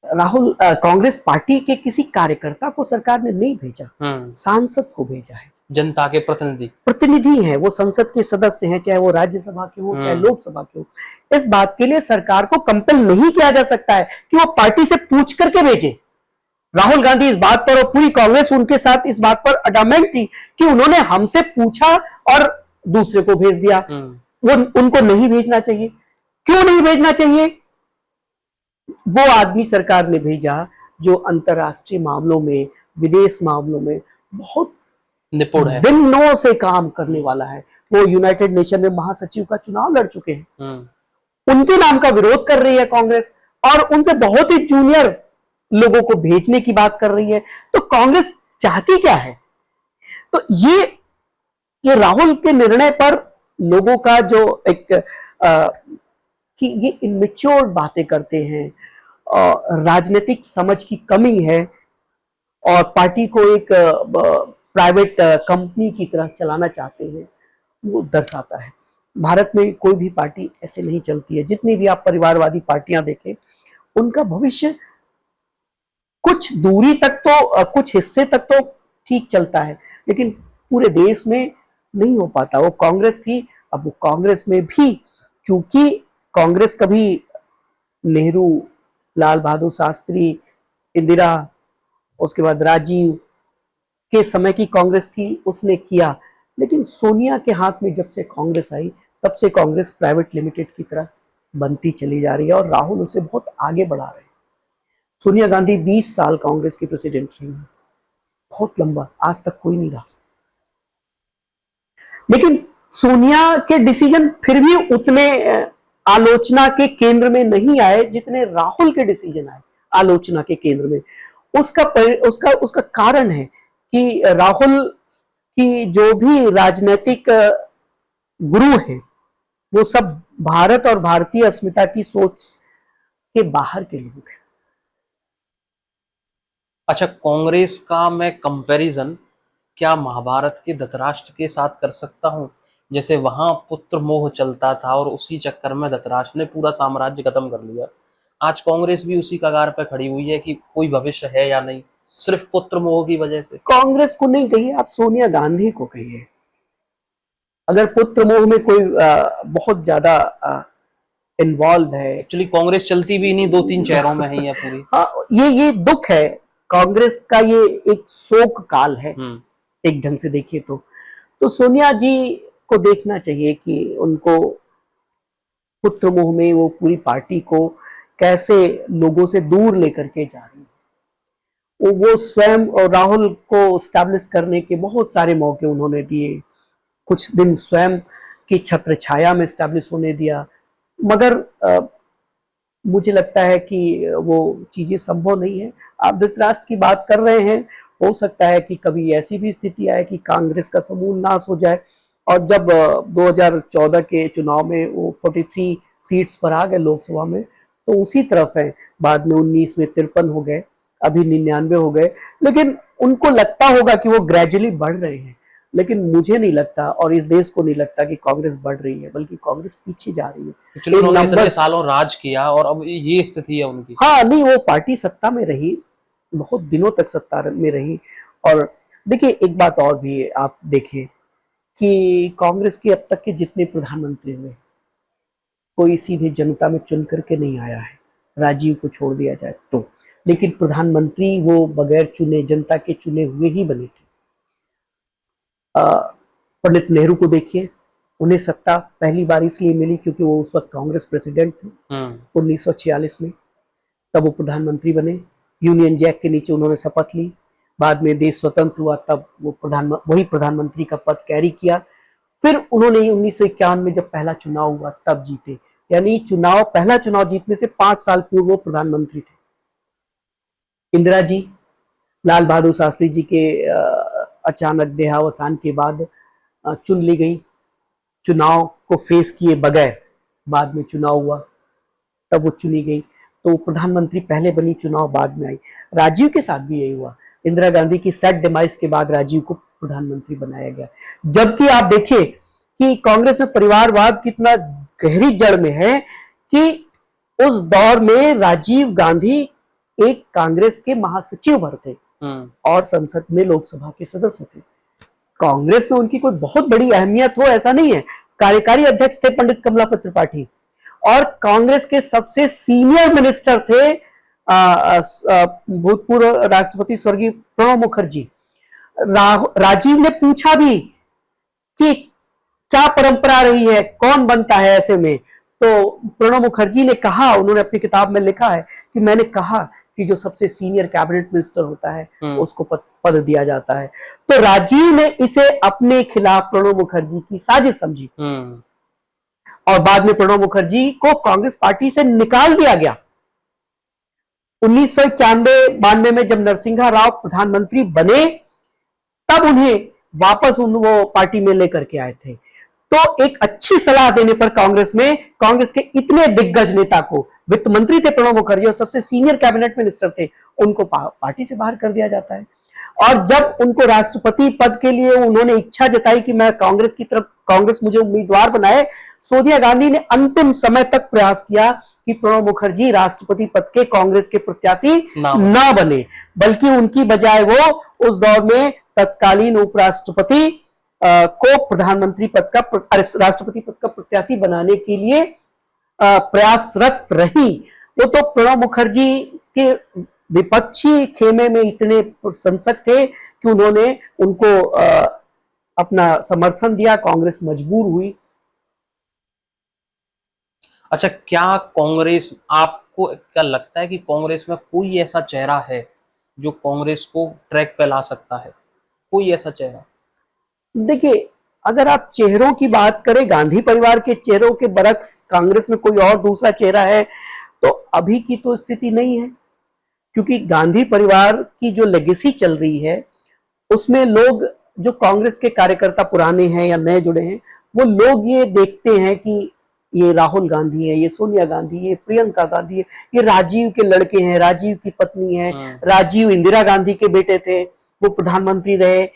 राहुल कांग्रेस पार्टी के किसी कार्यकर्ता को सरकार ने नहीं भेजा, सांसद को भेजा है। जनता के प्रतिनिधि हैं, वो संसद के सदस्य हैं, चाहे वो राज्यसभा के हो चाहे लोकसभा के हो। इस बात के लिए सरकार को कंपेल नहीं किया जा सकता है कि वो पार्टी से पूछ करके भेजे। राहुल गांधी इस बात पर और पूरी कांग्रेस उनके साथ इस बात पर अडामेंट थी कि उन्होंने हमसे पूछा और दूसरे को भेज दिया। वो उनको नहीं भेजना चाहिए। क्यों नहीं भेजना चाहिए? वो आदमी सरकार ने भेजा जो अंतरराष्ट्रीय मामलों में, विदेश मामलों में बहुत निपुण है, दिनों से काम करने वाला है। वो यूनाइटेड नेशन में महासचिव का चुनाव लड़ चुके हैं। उनके नाम का विरोध कर रही है कांग्रेस और उनसे बहुत ही जूनियर लोगों को भेजने की बात कर रही है। तो कांग्रेस चाहती क्या है? तो ये राहुल के निर्णय पर लोगों का जो एक कि ये इमेच्योर बातें करते हैं, राजनीतिक समझ की कमी है और पार्टी को एक प्राइवेट कंपनी की तरह चलाना चाहते हैं, वो दर्शाता है। भारत में कोई भी पार्टी ऐसे नहीं चलती है। जितनी भी आप परिवारवादी पार्टियां देखें, उनका भविष्य कुछ दूरी तक तो, कुछ हिस्से तक तो ठीक चलता है, लेकिन पूरे देश में नहीं हो पाता। वो कांग्रेस थी, अब वो कांग्रेस में भी, चूंकि कांग्रेस कभी नेहरू, लाल बहादुर शास्त्री, इंदिरा, उसके बाद राजीव के समय की कांग्रेस थी, उसने किया। लेकिन सोनिया के हाथ में जब से कांग्रेस आई, तब से कांग्रेस प्राइवेट लिमिटेड की तरह बनती चली जा रही है और राहुल उसे बहुत आगे बढ़ा रहे हैं। सोनिया गांधी 20 साल कांग्रेस की प्रेसिडेंट रही, बहुत लंबा, आज तक कोई नहीं रहा। लेकिन सोनिया के डिसीजन फिर भी उतने आलोचना के केंद्र में नहीं आए जितने राहुल के डिसीजन आए आलोचना के केंद्र में। उसका कारण है कि राहुल की जो भी राजनीतिक गुरु हैं, वो सब भारत और भारतीय अस्मिता की सोच के बाहर के लोग हैं। अच्छा, कांग्रेस का मैं कंपैरिजन क्या महाभारत के धृतराष्ट्र के साथ कर सकता हूँ? जैसे वहां पुत्र मोह चलता था और उसी चक्कर में धृतराष्ट्र ने पूरा साम्राज्य खत्म कर लिया। आज कांग्रेस भी उसी कगार पे खड़ी हुई है कि कोई भविष्य है या नहीं, सिर्फ पुत्र मोह की वजह से। कांग्रेस को नहीं कहिए, आप सोनिया गांधी को कहिए। अगर पुत्र मोह में कोई बहुत ज्यादा इन्वॉल्व है, एक्चुअली कांग्रेस चलती भी नहीं, 2-3 चेहरों में ही है पूरी। हाँ, ये दुख है कांग्रेस का, ये एक शोक काल है एक ढंग से देखिए तो सोनिया जी को देखना चाहिए कि उनको पुत्र मोह में वो पूरी पार्टी को कैसे लोगों से दूर लेकर के जा रही है। वो स्वयं और राहुल को स्टैब्लिश करने के बहुत सारे मौके उन्होंने दिए, कुछ दिन स्वयं की छत्र छाया में स्टैब्लिश होने दिया, मगर मुझे लगता है कि वो चीजें संभव नहीं है। आप धृतराष्ट्र की बात कर रहे हैं, हो सकता है कि कभी ऐसी भी स्थिति आए कि कांग्रेस का समूल नाश हो जाए। और जब 2014 के चुनाव में वो 43 सीट्स पर आ गए लोकसभा में, तो उसी तरफ है। बाद में 19 में 53 हो गए, अभी 99 हो गए। लेकिन उनको लगता होगा कि वो ग्रेजुअली बढ़ रहे हैं, लेकिन मुझे नहीं लगता और इस देश को नहीं लगता कि कांग्रेस बढ़ रही है, बल्कि कांग्रेस पीछे जा रही है। चलो, उन्होंने इतने सालों राज किया और अब ये स्थिति है उनकी। हाँ, नहीं, वो पार्टी सत्ता में रही, बहुत दिनों तक सत्ता में रही। और देखिए एक बात और भी है, आप देखिए कि कांग्रेस के अब तक के जितने प्रधानमंत्री हुए, कोई सीधे जनता में चुन करके नहीं आया है, राजीव को छोड़ दिया जाए तो। लेकिन प्रधानमंत्री वो बगैर चुने, जनता के चुने हुए ही बने थे। पंडित नेहरू को देखिए, उन्हें सत्ता पहली बार इसलिए मिली क्योंकि वो उस वक्त कांग्रेस प्रेसिडेंट थे 1946 में, तब वो प्रधानमंत्री बने। यूनियन जैक के नीचे उन्होंने शपथ ली, बाद में देश स्वतंत्र हुआ तब वो वही प्रधानमंत्री का पद कैरी किया। फिर उन्होंने 1951 में जब पहला चुनाव हुआ तब जीते, यानी पहला चुनाव जीतने से 5 साल पूर्व वो प्रधानमंत्री थे। इंदिरा जी, लाल बहादुर शास्त्री जी के अचानक देहावसान के बाद चुन ली गई, चुनाव को फेस किए बगैर बाद में चुनाव हुआ, तब वो चुनी गई। तो प्रधानमंत्री पहले बनी, चुनाव बाद में आई। राजीव के साथ भी यही हुआ, इंदिरा गांधी की सैड डिमाइस के बाद राजीव को प्रधानमंत्री बनाया गया। जबकि आप देखिए कि कांग्रेस में परिवारवाद कितना गहरी जड़ में है कि उस दौर में राजीव गांधी एक कांग्रेस के महासचिव भर थे और संसद में लोकसभा के सदस्य थे। कांग्रेस में उनकी कोई बहुत बड़ी अहमियत हो ऐसा नहीं है। कार्यकारी अध्यक्ष थे पंडित कमलापत त्रिपाठी और कांग्रेस के सबसे सीनियर मिनिस्टर थे भूतपूर्व राष्ट्रपति स्वर्गीय प्रणब मुखर्जी। राजीव ने पूछा भी कि क्या परंपरा रही है, कौन बनता है ऐसे में, तो प्रणब मुखर्जी ने कहा, उन्होंने अपनी किताब में लिखा है कि मैंने कहा कि जो सबसे सीनियर कैबिनेट मिनिस्टर होता है उसको पद दिया जाता है। तो राजीव ने इसे अपने खिलाफ प्रणब मुखर्जी की साजिश समझी और बाद में प्रणब मुखर्जी को कांग्रेस पार्टी से निकाल दिया गया। 1991-92 में जब नरसिंहा राव प्रधानमंत्री बने तब उन्हें वापस वो पार्टी में लेकर के आए थे। तो एक अच्छी सलाह देने पर कांग्रेस के इतने दिग्गज नेता को, वित्त मंत्री थे प्रणब मुखर्जी और सबसे सीनियर कैबिनेट मिनिस्टर थे, उनको पार्टी से बाहर कर दिया जाता है। और जब उनको राष्ट्रपति पद के लिए उन्होंने इच्छा जताई कि मैं कांग्रेस मुझे उम्मीदवार बनाए, सोनिया गांधी ने अंतिम समय तक प्रयास किया कि प्रणब मुखर्जी राष्ट्रपति पद के कांग्रेस के प्रत्याशी ना बने, बल्कि उनकी बजाय वो उस दौर में तत्कालीन उपराष्ट्रपति को प्रधानमंत्री पद का, राष्ट्रपति पद का प्रत्याशी बनाने के लिए प्रयासरत रही। वो तो प्रणब मुखर्जी के विपक्षी खेमे में इतने प्रशंसक थे कि उन्होंने उनको अपना समर्थन दिया, कांग्रेस मजबूर हुई। अच्छा, क्या कांग्रेस, आपको क्या लगता है कि कांग्रेस में कोई ऐसा चेहरा है जो कांग्रेस को ट्रैक पे ला सकता है? कोई ऐसा चेहरा? देखिए, अगर आप चेहरों की बात करें, गांधी परिवार के चेहरों के बरक्स कांग्रेस में कोई और दूसरा चेहरा है तो अभी की तो स्थिति नहीं है, क्योंकि गांधी परिवार की जो लेगेसी चल रही है उसमें लोग, जो कांग्रेस के कार्यकर्ता पुराने हैं या नए जुड़े हैं, वो लोग ये देखते हैं कि ये राहुल गांधी है, ये सोनिया गांधी है, प्रियंका गांधी है, ये राजीव के लड़के हैं, राजीव की पत्नी है, राजीव इंदिरा गांधी के बेटे थे, वो प्रधानमंत्री रहे।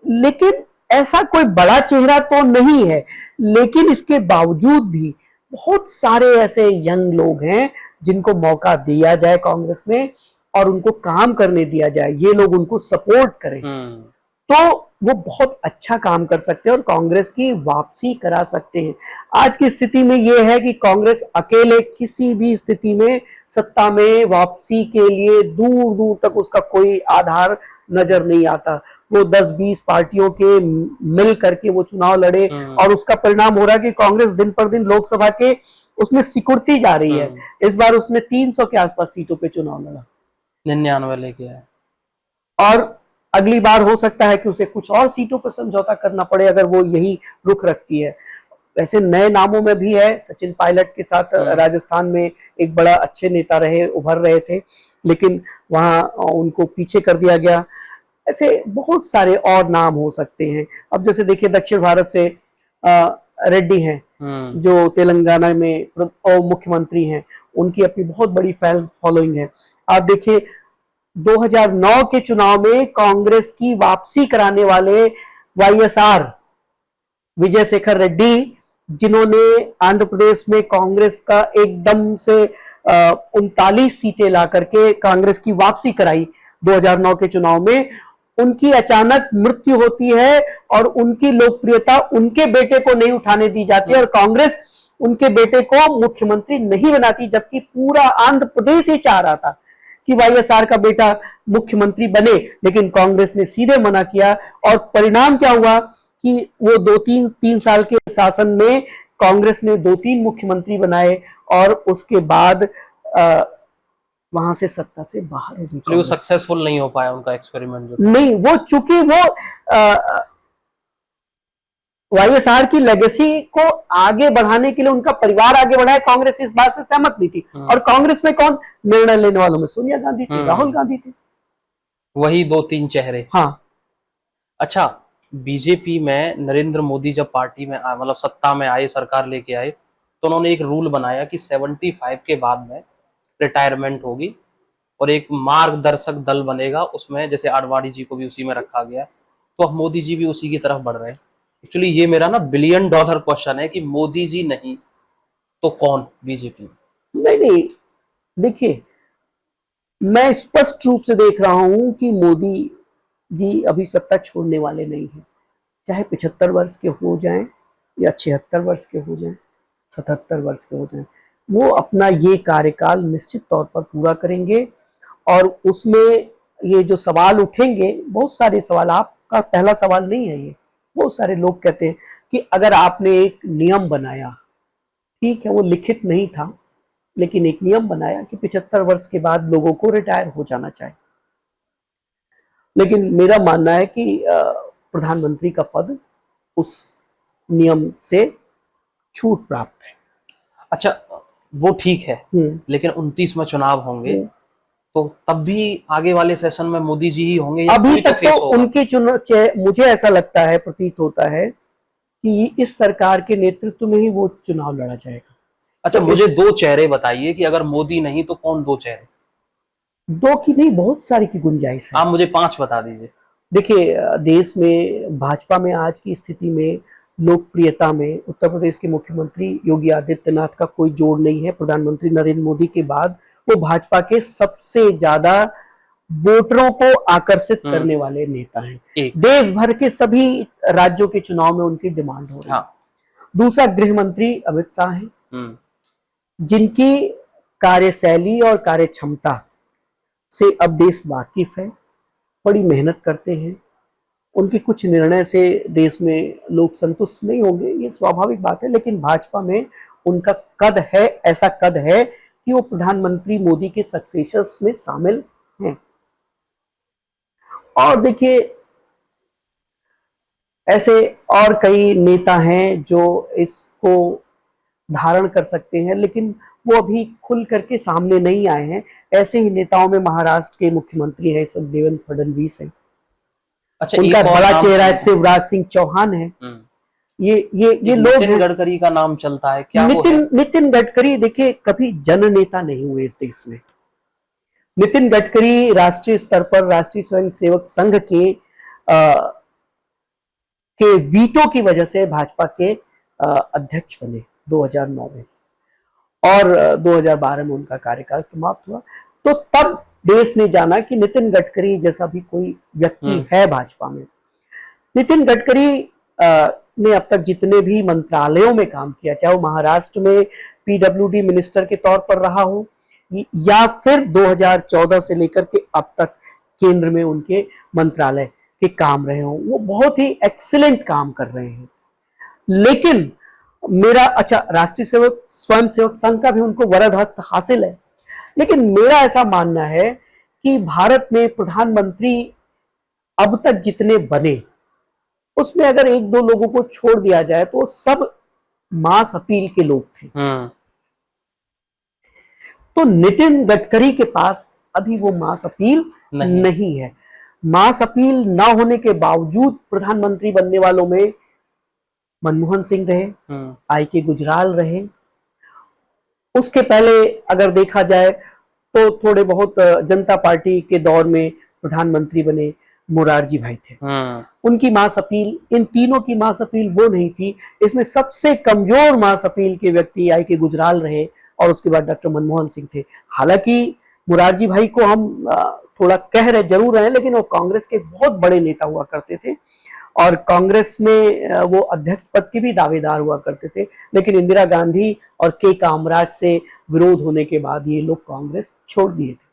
लेकिन ऐसा कोई बड़ा चेहरा तो नहीं है, लेकिन इसके बावजूद भी बहुत सारे ऐसे यंग लोग हैं जिनको मौका दिया जाए कांग्रेस में और उनको काम करने दिया जाए, ये लोग उनको सपोर्ट करें तो वो बहुत अच्छा काम कर सकते हैं और कांग्रेस की वापसी करा सकते हैं। आज की स्थिति में ये है कि कांग्रेस अकेले किसी भी स्थिति में सत्ता में वापसी के लिए दूर दूर तक उसका कोई आधार नजर नहीं आता। वो 10-20 पार्टियों के मिल करके वो चुनाव लड़े और उसका परिणाम हो रहा है कि कांग्रेस दिन पर दिन लोकसभा के उसमें सिकुड़ती जा रही है। इस बार उसने 300 के आसपास सीटों पे चुनाव लड़ा, 99 लेके आया, और अगली बार हो सकता है कि उसे कुछ और सीटों पर समझौता करना पड़े अगर वो यही रुख रखती है। वैसे नए नामों में भी है, सचिन पायलट के साथ राजस्थान में एक बड़ा अच्छे नेता रहे, उभर रहे थे, लेकिन वहां उनको पीछे कर दिया गया। ऐसे बहुत सारे और नाम हो सकते हैं। अब जैसे देखिए, दक्षिण भारत से रेड्डी हैं जो तेलंगाना में मुख्यमंत्री हैं, उनकी अपनी बहुत बड़ी फैन फॉलोइंग है। आप देखिए 2009 के चुनाव में कांग्रेस की वापसी कराने वाले YSR विजय शेखर रेड्डी, जिन्होंने आंध्र प्रदेश में कांग्रेस का एकदम से 39 सीटें ला करके कांग्रेस की वापसी कराई 2009 के चुनाव में, उनकी अचानक मृत्यु होती है और उनकी लोकप्रियता उनके बेटे को नहीं उठाने दी जाती है और कांग्रेस उनके बेटे को मुख्यमंत्री नहीं बनाती, जबकि पूरा आंध्र प्रदेश ही चाह रहा था कि वाईएसआर का बेटा मुख्यमंत्री बने, लेकिन कांग्रेस ने सीधे मना किया। और परिणाम क्या हुआ कि वो तीन साल के शासन में कांग्रेस ने 2-3 मुख्यमंत्री बनाए और उसके बाद वहां से सत्ता से बाहर हो गई। वो सक्सेसफुल नहीं हो पाया उनका एक्सपेरिमेंट जो नहीं, वो चूंकि वो वाईएसआर की लेगेसी को आगे बढ़ाने के लिए उनका परिवार आगे बढ़ाए, कांग्रेस इस बात से सहमत नहीं थी। और कांग्रेस में कौन निर्णय लेने वालों में सोनिया गांधी थी, राहुल गांधी थे, वही 2-3 चेहरे। हाँ। अच्छा, बीजेपी में नरेंद्र मोदी जब पार्टी में मतलब सत्ता में आए, सरकार लेके आए, तो उन्होंने एक रूल बनाया कि 75 के बाद में रिटायरमेंट होगी और एक मार्गदर्शक दल बनेगा, उसमें जैसे आडवाणी जी को भी उसी में रखा गया, तो अब मोदी जी भी उसी की तरफ बढ़ रहे हैं। एक्चुअली ये मेरा ना $1 बिलियन क्वेश्चन है कि मोदी जी नहीं तो कौन बीजेपी? नहीं, देखिए, मैं स्पष्ट रूप से देख रहा हूं कि मोदी जी अभी सत्ता छोड़ने वाले नहीं हैं, चाहे 75 वर्ष के हो जाएं या 76 वर्ष के हो जाएं, 77 वर्ष के हो जाएं, वो अपना ये कार्यकाल निश्चित तौर पर पूरा करेंगे। और उसमें ये जो सवाल उठेंगे, बहुत सारे सवाल, आपका पहला सवाल नहीं है ये, बहुत सारे लोग कहते हैं कि अगर आपने एक नियम बनाया, ठीक है वो लिखित नहीं था, लेकिन एक नियम बनाया कि 75 वर्ष के बाद लोगों को रिटायर हो जाना चाहिए, लेकिन मेरा मानना है कि प्रधानमंत्री का पद उस नियम से छूट प्राप्त है। अच्छा, वो ठीक है, लेकिन 29 में चुनाव होंगे, तो तब भी आगे वाले सेशन में मोदी जी ही होंगे? अभी तक तो उनके मुझे ऐसा लगता है, प्रतीत होता है कि इस सरकार के नेतृत्व में ही वो चुनाव लड़ा जाएगा। अच्छा, मुझे 2 चेहरे बताइए कि अगर मोदी नहीं तो कौन 2 चेहरे? 2 की नहीं, बहुत सारी की गुंजाइश है। आप मुझे 5 बता दीजिए। देखिए, देश में भाजपा में आज की स्थिति में लोकप्रियता में उत्तर प्रदेश के मुख्यमंत्री योगी आदित्यनाथ का कोई जोड़ नहीं है। प्रधानमंत्री नरेंद्र मोदी के बाद वो भाजपा के सबसे ज्यादा वोटरों को आकर्षित करने वाले नेता हैं। देश भर के सभी राज्यों के चुनाव में उनकी डिमांड हो रही है। दूसरा, गृह मंत्री अमित शाह हैं, जिनकी कार्यशैली और कार्य क्षमता से अब देश वाकिफ है, बड़ी मेहनत करते हैं। उनके कुछ निर्णय से देश में लोग संतुष्ट नहीं होंगे, ये स्वाभाविक बात है, लेकिन भाजपा में उनका कद है, ऐसा कद है कि वो प्रधानमंत्री मोदी के सक्सेसर्स में शामिल हैं। और देखिए, ऐसे और कई नेता हैं जो इसको धारण कर सकते हैं, लेकिन वो अभी खुल करके सामने नहीं आए हैं। ऐसे ही नेताओं में महाराष्ट्र के मुख्यमंत्री हैं इस वक्त देवेंद्र फडणवीस हैं। अच्छा, उनका बड़ा चेहरा है शिवराज सिंह चौहान है। ये लोग, नितिन गडकरी का नाम चलता है क्या? नितिन गडकरी देखिए कभी जन नेता नहीं हुए इस देश में। नितिन गडकरी राष्ट्रीय स्तर पर राष्ट्रीय स्वयंसेवक संघ के वीटो की वजह से भाजपा के अध्यक्ष बने 2009 में, और 2012 में उनका कार्यकाल समाप्त हुआ। तो तब देश ने जाना कि नितिन गडकरी जैसा भी कोई व्यक्ति है भाजपा में। नितिन गडकरी ने अब तक जितने भी मंत्रालयों में काम किया, चाहे वो महाराष्ट्र में पीडब्ल्यूडी मिनिस्टर के तौर पर रहा हो या फिर 2014 से लेकर के अब तक केंद्र में उनके मंत्रालय के काम रहे हों, वो बहुत ही एक्सीलेंट काम कर रहे हैं। लेकिन मेरा, अच्छा, राष्ट्रीय स्वयंसेवक संघ का भी उनको वरद हस्त हासिल है, लेकिन मेरा ऐसा मानना है कि भारत में प्रधानमंत्री अब तक जितने बने उसमें अगर 1-2 लोगों को छोड़ दिया जाए तो सब मास अपील के लोग थे। तो नितिन गडकरी के पास अभी वो मास अपील नहीं है। मास अपील ना होने के बावजूद प्रधानमंत्री बनने वालों में मनमोहन सिंह रहे, आई.के. गुजराल रहे। उसके पहले अगर देखा जाए तो थोड़े बहुत जनता पार्टी के दौर में प्रधानमंत्री बने मोरारजी भाई थे। उनकी मास अपील, इन तीनों की मास अपील वो नहीं थी। इसमें सबसे कमजोर मास अपील के व्यक्ति आई.के. गुजराल रहे और उसके बाद डॉक्टर मनमोहन सिंह थे। हालांकि मुरारजी भाई को हम थोड़ा कह रहे जरूर रहे हैं, लेकिन वो कांग्रेस के बहुत बड़े नेता हुआ करते थे और कांग्रेस में वो अध्यक्ष पद के भी दावेदार हुआ करते थे। लेकिन इंदिरा गांधी और के कामराज से विरोध होने के बाद ये लोग कांग्रेस छोड़ दिए थे।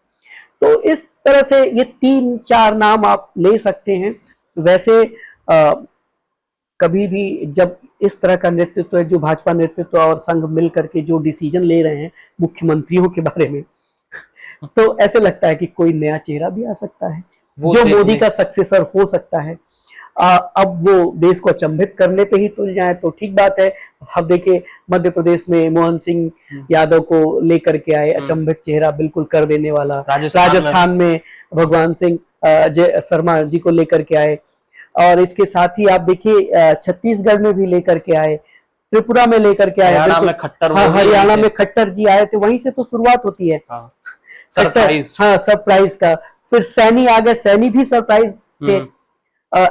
तो इस तरह से ये 3-4 नाम आप ले सकते हैं। वैसे कभी भी जब इस तरह का नेतृत्व है, जो भाजपा नेतृत्व और संघ मिल करके जो डिसीजन ले रहे हैं मुख्यमंत्रियों के बारे में, तो ऐसे लगता है कि कोई नया चेहरा भी आ सकता है जो मोदी का सक्सेसर हो सकता है। अब वो देश को अचंभित करने पे ही तुल जाए तो ठीक बात है। अब देखिए मध्य प्रदेश में मोहन सिंह यादव को लेकर के आए, अचंभित चेहरा बिल्कुल कर देने वाला। राजस्थान में भगवान सिंह शर्मा जी को लेकर के आए, और इसके साथ ही आप देखिए छत्तीसगढ़ में भी लेकर के आए, त्रिपुरा में लेकर के आए, हरियाणा में खट्टर जी आए थे। वहीं से तो शुरुआत होती है सरप्राइज का। फिर सैनी आ गए, सैनी भी सरप्राइज थे,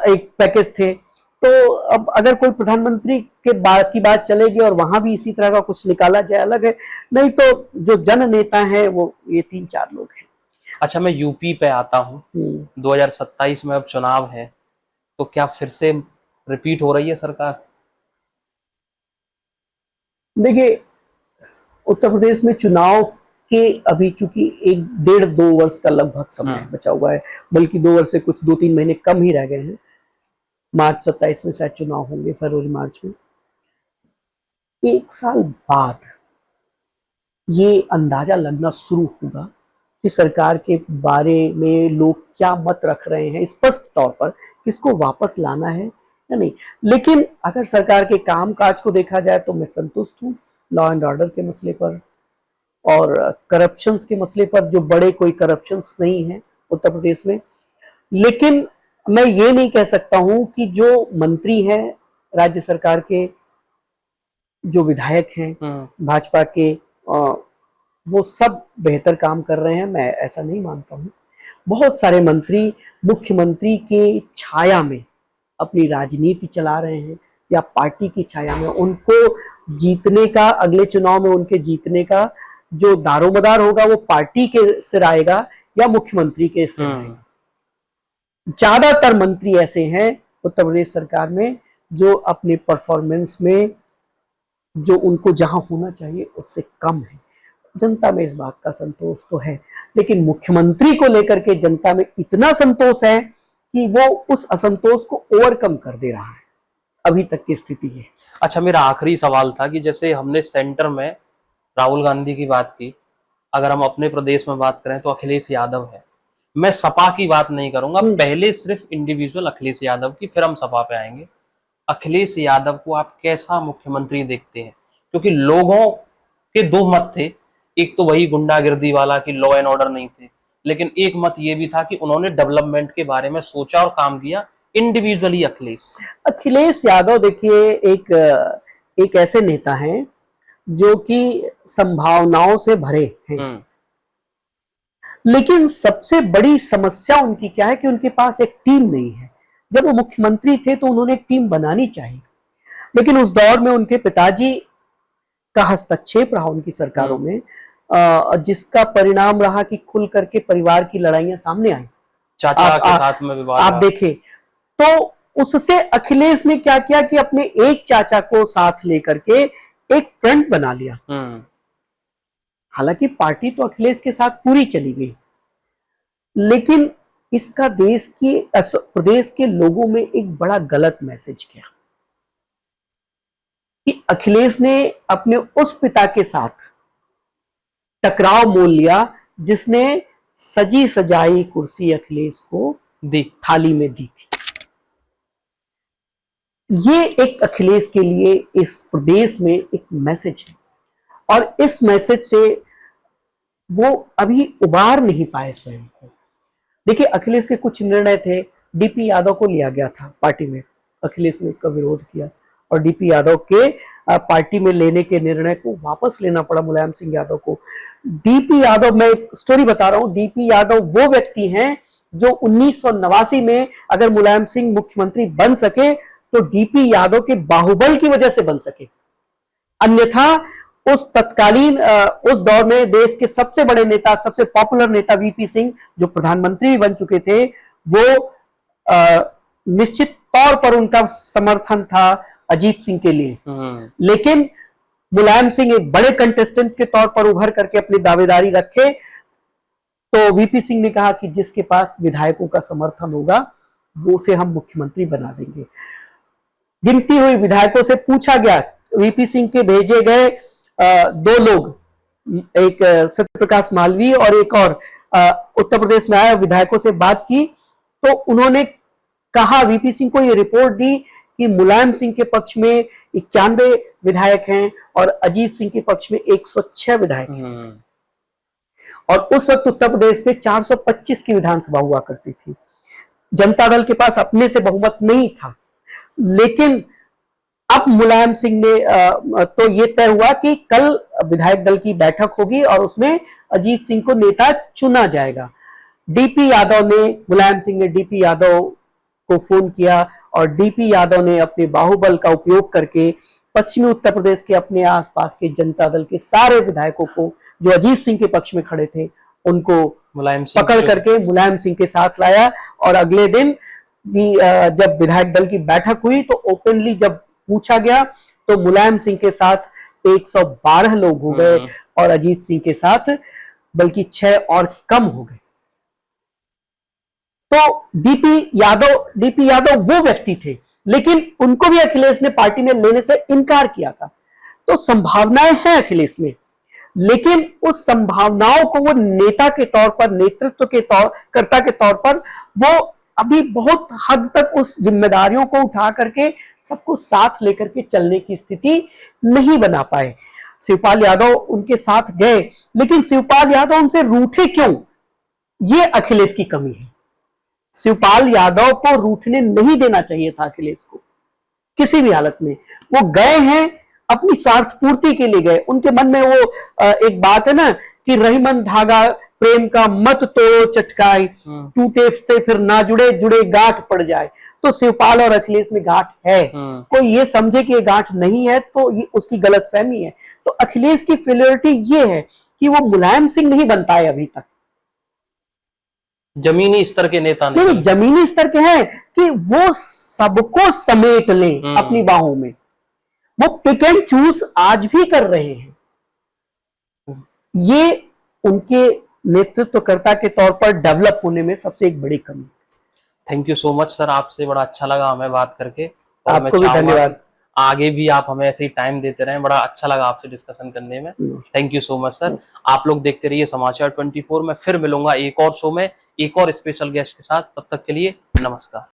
एक पैकेज थे। तो अब अगर कोई प्रधानमंत्री के की बात चलेगी और वहां भी इसी तरह का कुछ निकाला जाए अलग है, नहीं तो जो जन नेता है वो ये 3-4 लोग हैं। अच्छा, मैं यूपी पे आता हूँ। 2027 में अब चुनाव है, तो क्या फिर से रिपीट हो रही है सरकार? देखिए उत्तर प्रदेश में चुनाव के अभी चूंकि 1-1.5-2 वर्ष का लगभग समय बचा हुआ है, बल्कि 2 वर्ष से कुछ 2-3 महीने कम ही रह गए हैं। मार्च 27 में शायद चुनाव होंगे, फरवरी मार्च में। 1 साल बाद ये अंदाजा लगना शुरू होगा कि सरकार के बारे में लोग क्या मत रख रहे हैं, स्पष्ट तौर पर किसको वापस लाना है या नहीं। लेकिन अगर सरकार के कामकाज को देखा जाए तो मैं संतुष्ट हूँ। लॉ एंड ऑर्डर के मसले पर और करप्शंस के मसले पर, जो बड़े कोई करप्शंस नहीं है उत्तर प्रदेश में। लेकिन मैं ये नहीं कह सकता हूं कि जो मंत्री हैं राज्य सरकार के, जो विधायक हैं भाजपा के, वो सब बेहतर काम कर रहे हैं। मैं ऐसा नहीं मानता हूं। बहुत सारे मंत्री मुख्यमंत्री के छाया में अपनी राजनीति चला रहे हैं, या पार्टी की छाया में। उनको जीतने का, अगले चुनाव में उनके जीतने का जो दारोमदार होगा वो पार्टी के सिर आएगा या मुख्यमंत्री के सिर आएगा। ज्यादातर मंत्री ऐसे हैं उत्तर प्रदेश सरकार में जो अपने परफॉर्मेंस में, जो उनको जहां होना चाहिए उससे कम है। जनता में इस बात का संतोष तो है, लेकिन मुख्यमंत्री को लेकर के जनता में इतना संतोष है कि वो उस असंतोष को ओवरकम कर दे रहा है। अभी तक की स्थिति है। अच्छा, मेरा आखिरी सवाल था कि जैसे हमने सेंटर में राहुल गांधी की बात की, अगर हम अपने प्रदेश में बात करें तो अखिलेश यादव है। मैं सपा की बात नहीं करूंगा, पहले सिर्फ इंडिविजुअल अखिलेश यादव की, फिर हम सपा पे आएंगे। अखिलेश यादव को आप कैसा मुख्यमंत्री देखते हैं? क्योंकि लोगों के 2 मत थे, एक तो वही गुंडागिर्दी वाला कि लॉ एंड ऑर्डर नहीं थे, लेकिन एक मत ये भी था कि उन्होंने डेवलपमेंट के बारे में सोचा और काम किया। इंडिविजुअली अखिलेश यादव देखिए एक ऐसे नेता हैं जो कि संभावनाओं से भरे हैं, लेकिन सबसे बड़ी समस्या उनकी क्या है कि उनके पास एक टीम नहीं है। जब वो मुख्यमंत्री थे तो उन्होंने एक टीम बनानी चाहिए, लेकिन उस दौर में उनके पिताजी का हस्तक्षेप रहा उनकी सरकारों में, जिसका परिणाम रहा कि खुल करके परिवार की लड़ाइयां सामने आई। चाचा के साथ में विवाद आप देखें तो उससे अखिलेश ने क्या किया कि अपने एक चाचा को साथ लेकर के एक फ्रंट बना लिया। हालांकि पार्टी तो अखिलेश के साथ पूरी चली गई, लेकिन इसका देश की, प्रदेश के लोगों में एक बड़ा गलत मैसेज गया कि अखिलेश ने अपने उस पिता के साथ टकराव मोल लिया जिसने सजी सजाई कुर्सी अखिलेश को थाली में दी थी। ये एक अखिलेश के लिए इस प्रदेश में एक मैसेज है, और इस मैसेज से वो अभी उबार नहीं पाए स्वयं को। देखिए अखिलेश के कुछ निर्णय थे, डीपी यादव को लिया गया था पार्टी में, अखिलेश ने उसका विरोध किया और डीपी यादव के पार्टी में लेने के निर्णय को वापस लेना पड़ा मुलायम सिंह यादव को। डीपी यादव, मैं एक स्टोरी बता रहा हूं, डीपी यादव वो व्यक्ति हैं जो 1989 में अगर मुलायम सिंह मुख्यमंत्री बन सके तो डीपी यादव के बाहुबल की वजह से बन सके, अन्यथा उस तत्कालीन उस दौर में देश के सबसे बड़े नेता, सबसे पॉपुलर नेता वीपी सिंह, जो प्रधानमंत्री बन चुके थे, वो निश्चित तौर पर उनका समर्थन था अजीत सिंह के लिए। लेकिन मुलायम सिंह एक बड़े कंटेस्टेंट के तौर पर उभर करके अपनी दावेदारी रखे, तो वीपी सिंह ने कहा कि जिसके पास विधायकों का समर्थन होगा वो उसे हम मुख्यमंत्री बना देंगे। गिनती हुई विधायकों से पूछा गया, वीपी सिंह के भेजे गए दो लोग, एक सत्यप्रकाश मालवीय और एक और उत्तर प्रदेश में आए विधायकों से बात की, तो उन्होंने कहा, वीपी सिंह को ये रिपोर्ट दी कि मुलायम सिंह के पक्ष में 91 विधायक हैं और अजीत सिंह के पक्ष में 106 विधायक हैं। और उस वक्त उत्तर प्रदेश में 425 की विधानसभा हुआ करती थी। जनता दल के पास अपने से बहुमत नहीं था, लेकिन अब मुलायम सिंह ने तो ये तय हुआ कि कल विधायक दल की बैठक होगी और उसमें अजीत सिंह को नेता चुना जाएगा। डीपी यादव ने, मुलायम सिंह ने डीपी यादव को फोन किया और डीपी यादव ने अपने बाहुबल का उपयोग करके पश्चिमी उत्तर प्रदेश के अपने आसपास के जनता दल के सारे विधायकों को, जो अजीत सिंह के पक्ष में खड़े थे, उनको मुलायम सिंह पकड़ करके मुलायम सिंह के साथ लाया। और अगले दिन भी जब विधायक दल की बैठक हुई तो ओपनली जब पूछा गया तो मुलायम सिंह के साथ 112 लोग हो गए और अजीत सिंह के साथ बल्कि 6 और कम हो गए। तो डीपी यादव वो व्यक्ति थे, लेकिन उनको भी अखिलेश ने पार्टी में लेने से इनकार किया था। तो संभावनाएं हैं अखिलेश में, लेकिन उस संभावनाओं को वो नेता के तौर पर, नेतृत्व के कर्ता के तौर पर वो अभी बहुत हद तक उस जिम्मेदारियों को उठा करके सबको साथ लेकर के चलने की स्थिति नहीं बना पाए। शिवपाल यादव उनके साथ गए, लेकिन शिवपाल यादव उनसे रूठे क्यों, ये अखिलेश की कमी है। शिवपाल यादव को रूठने नहीं देना चाहिए था अखिलेश को किसी भी हालत में। वो गए हैं अपनी स्वार्थ पूर्ति के लिए गए। उनके मन में वो एक बात है ना कि रहीमन धागा प्रेम का मत तोड़ो चटकाई, टूटे से फिर ना जुड़े, जुड़े गांठ पड़ जाए। तो शिवपाल और अखिलेश में गांठ है। कोई ये समझे कि ये गांठ नहीं है तो ये उसकी गलतफहमी है। तो अखिलेश की फेलियरिटी ये है कि वो मुलायम सिंह नहीं बन पाए अभी तक। जमीनी स्तर के नेता नहीं, जमीनी स्तर के हैं कि वो सबको समेट लें अपनी बाहों में। वो पिक एंड चूज आज भी कर रहे हैं। ये उनके नेतृत्वकर्ता के तौर पर डेवलप होने में सबसे एक बड़ी कमी। Thank you so much sir, आपसे बड़ा अच्छा लगा हमें बात करके। और आपको भी धन्यवाद। आगे भी आप हमें ऐसे ही टाइम देते रहें, बड़ा अच्छा लगा आपसे डिस्कशन करने में। Thank you so much sir. आप लोग देखते रहिए समाचार 24। में फिर मिलूंगा एक और शो में एक और स्पेशल गेस्ट के साथ। तब तक के लिए नमस्कार।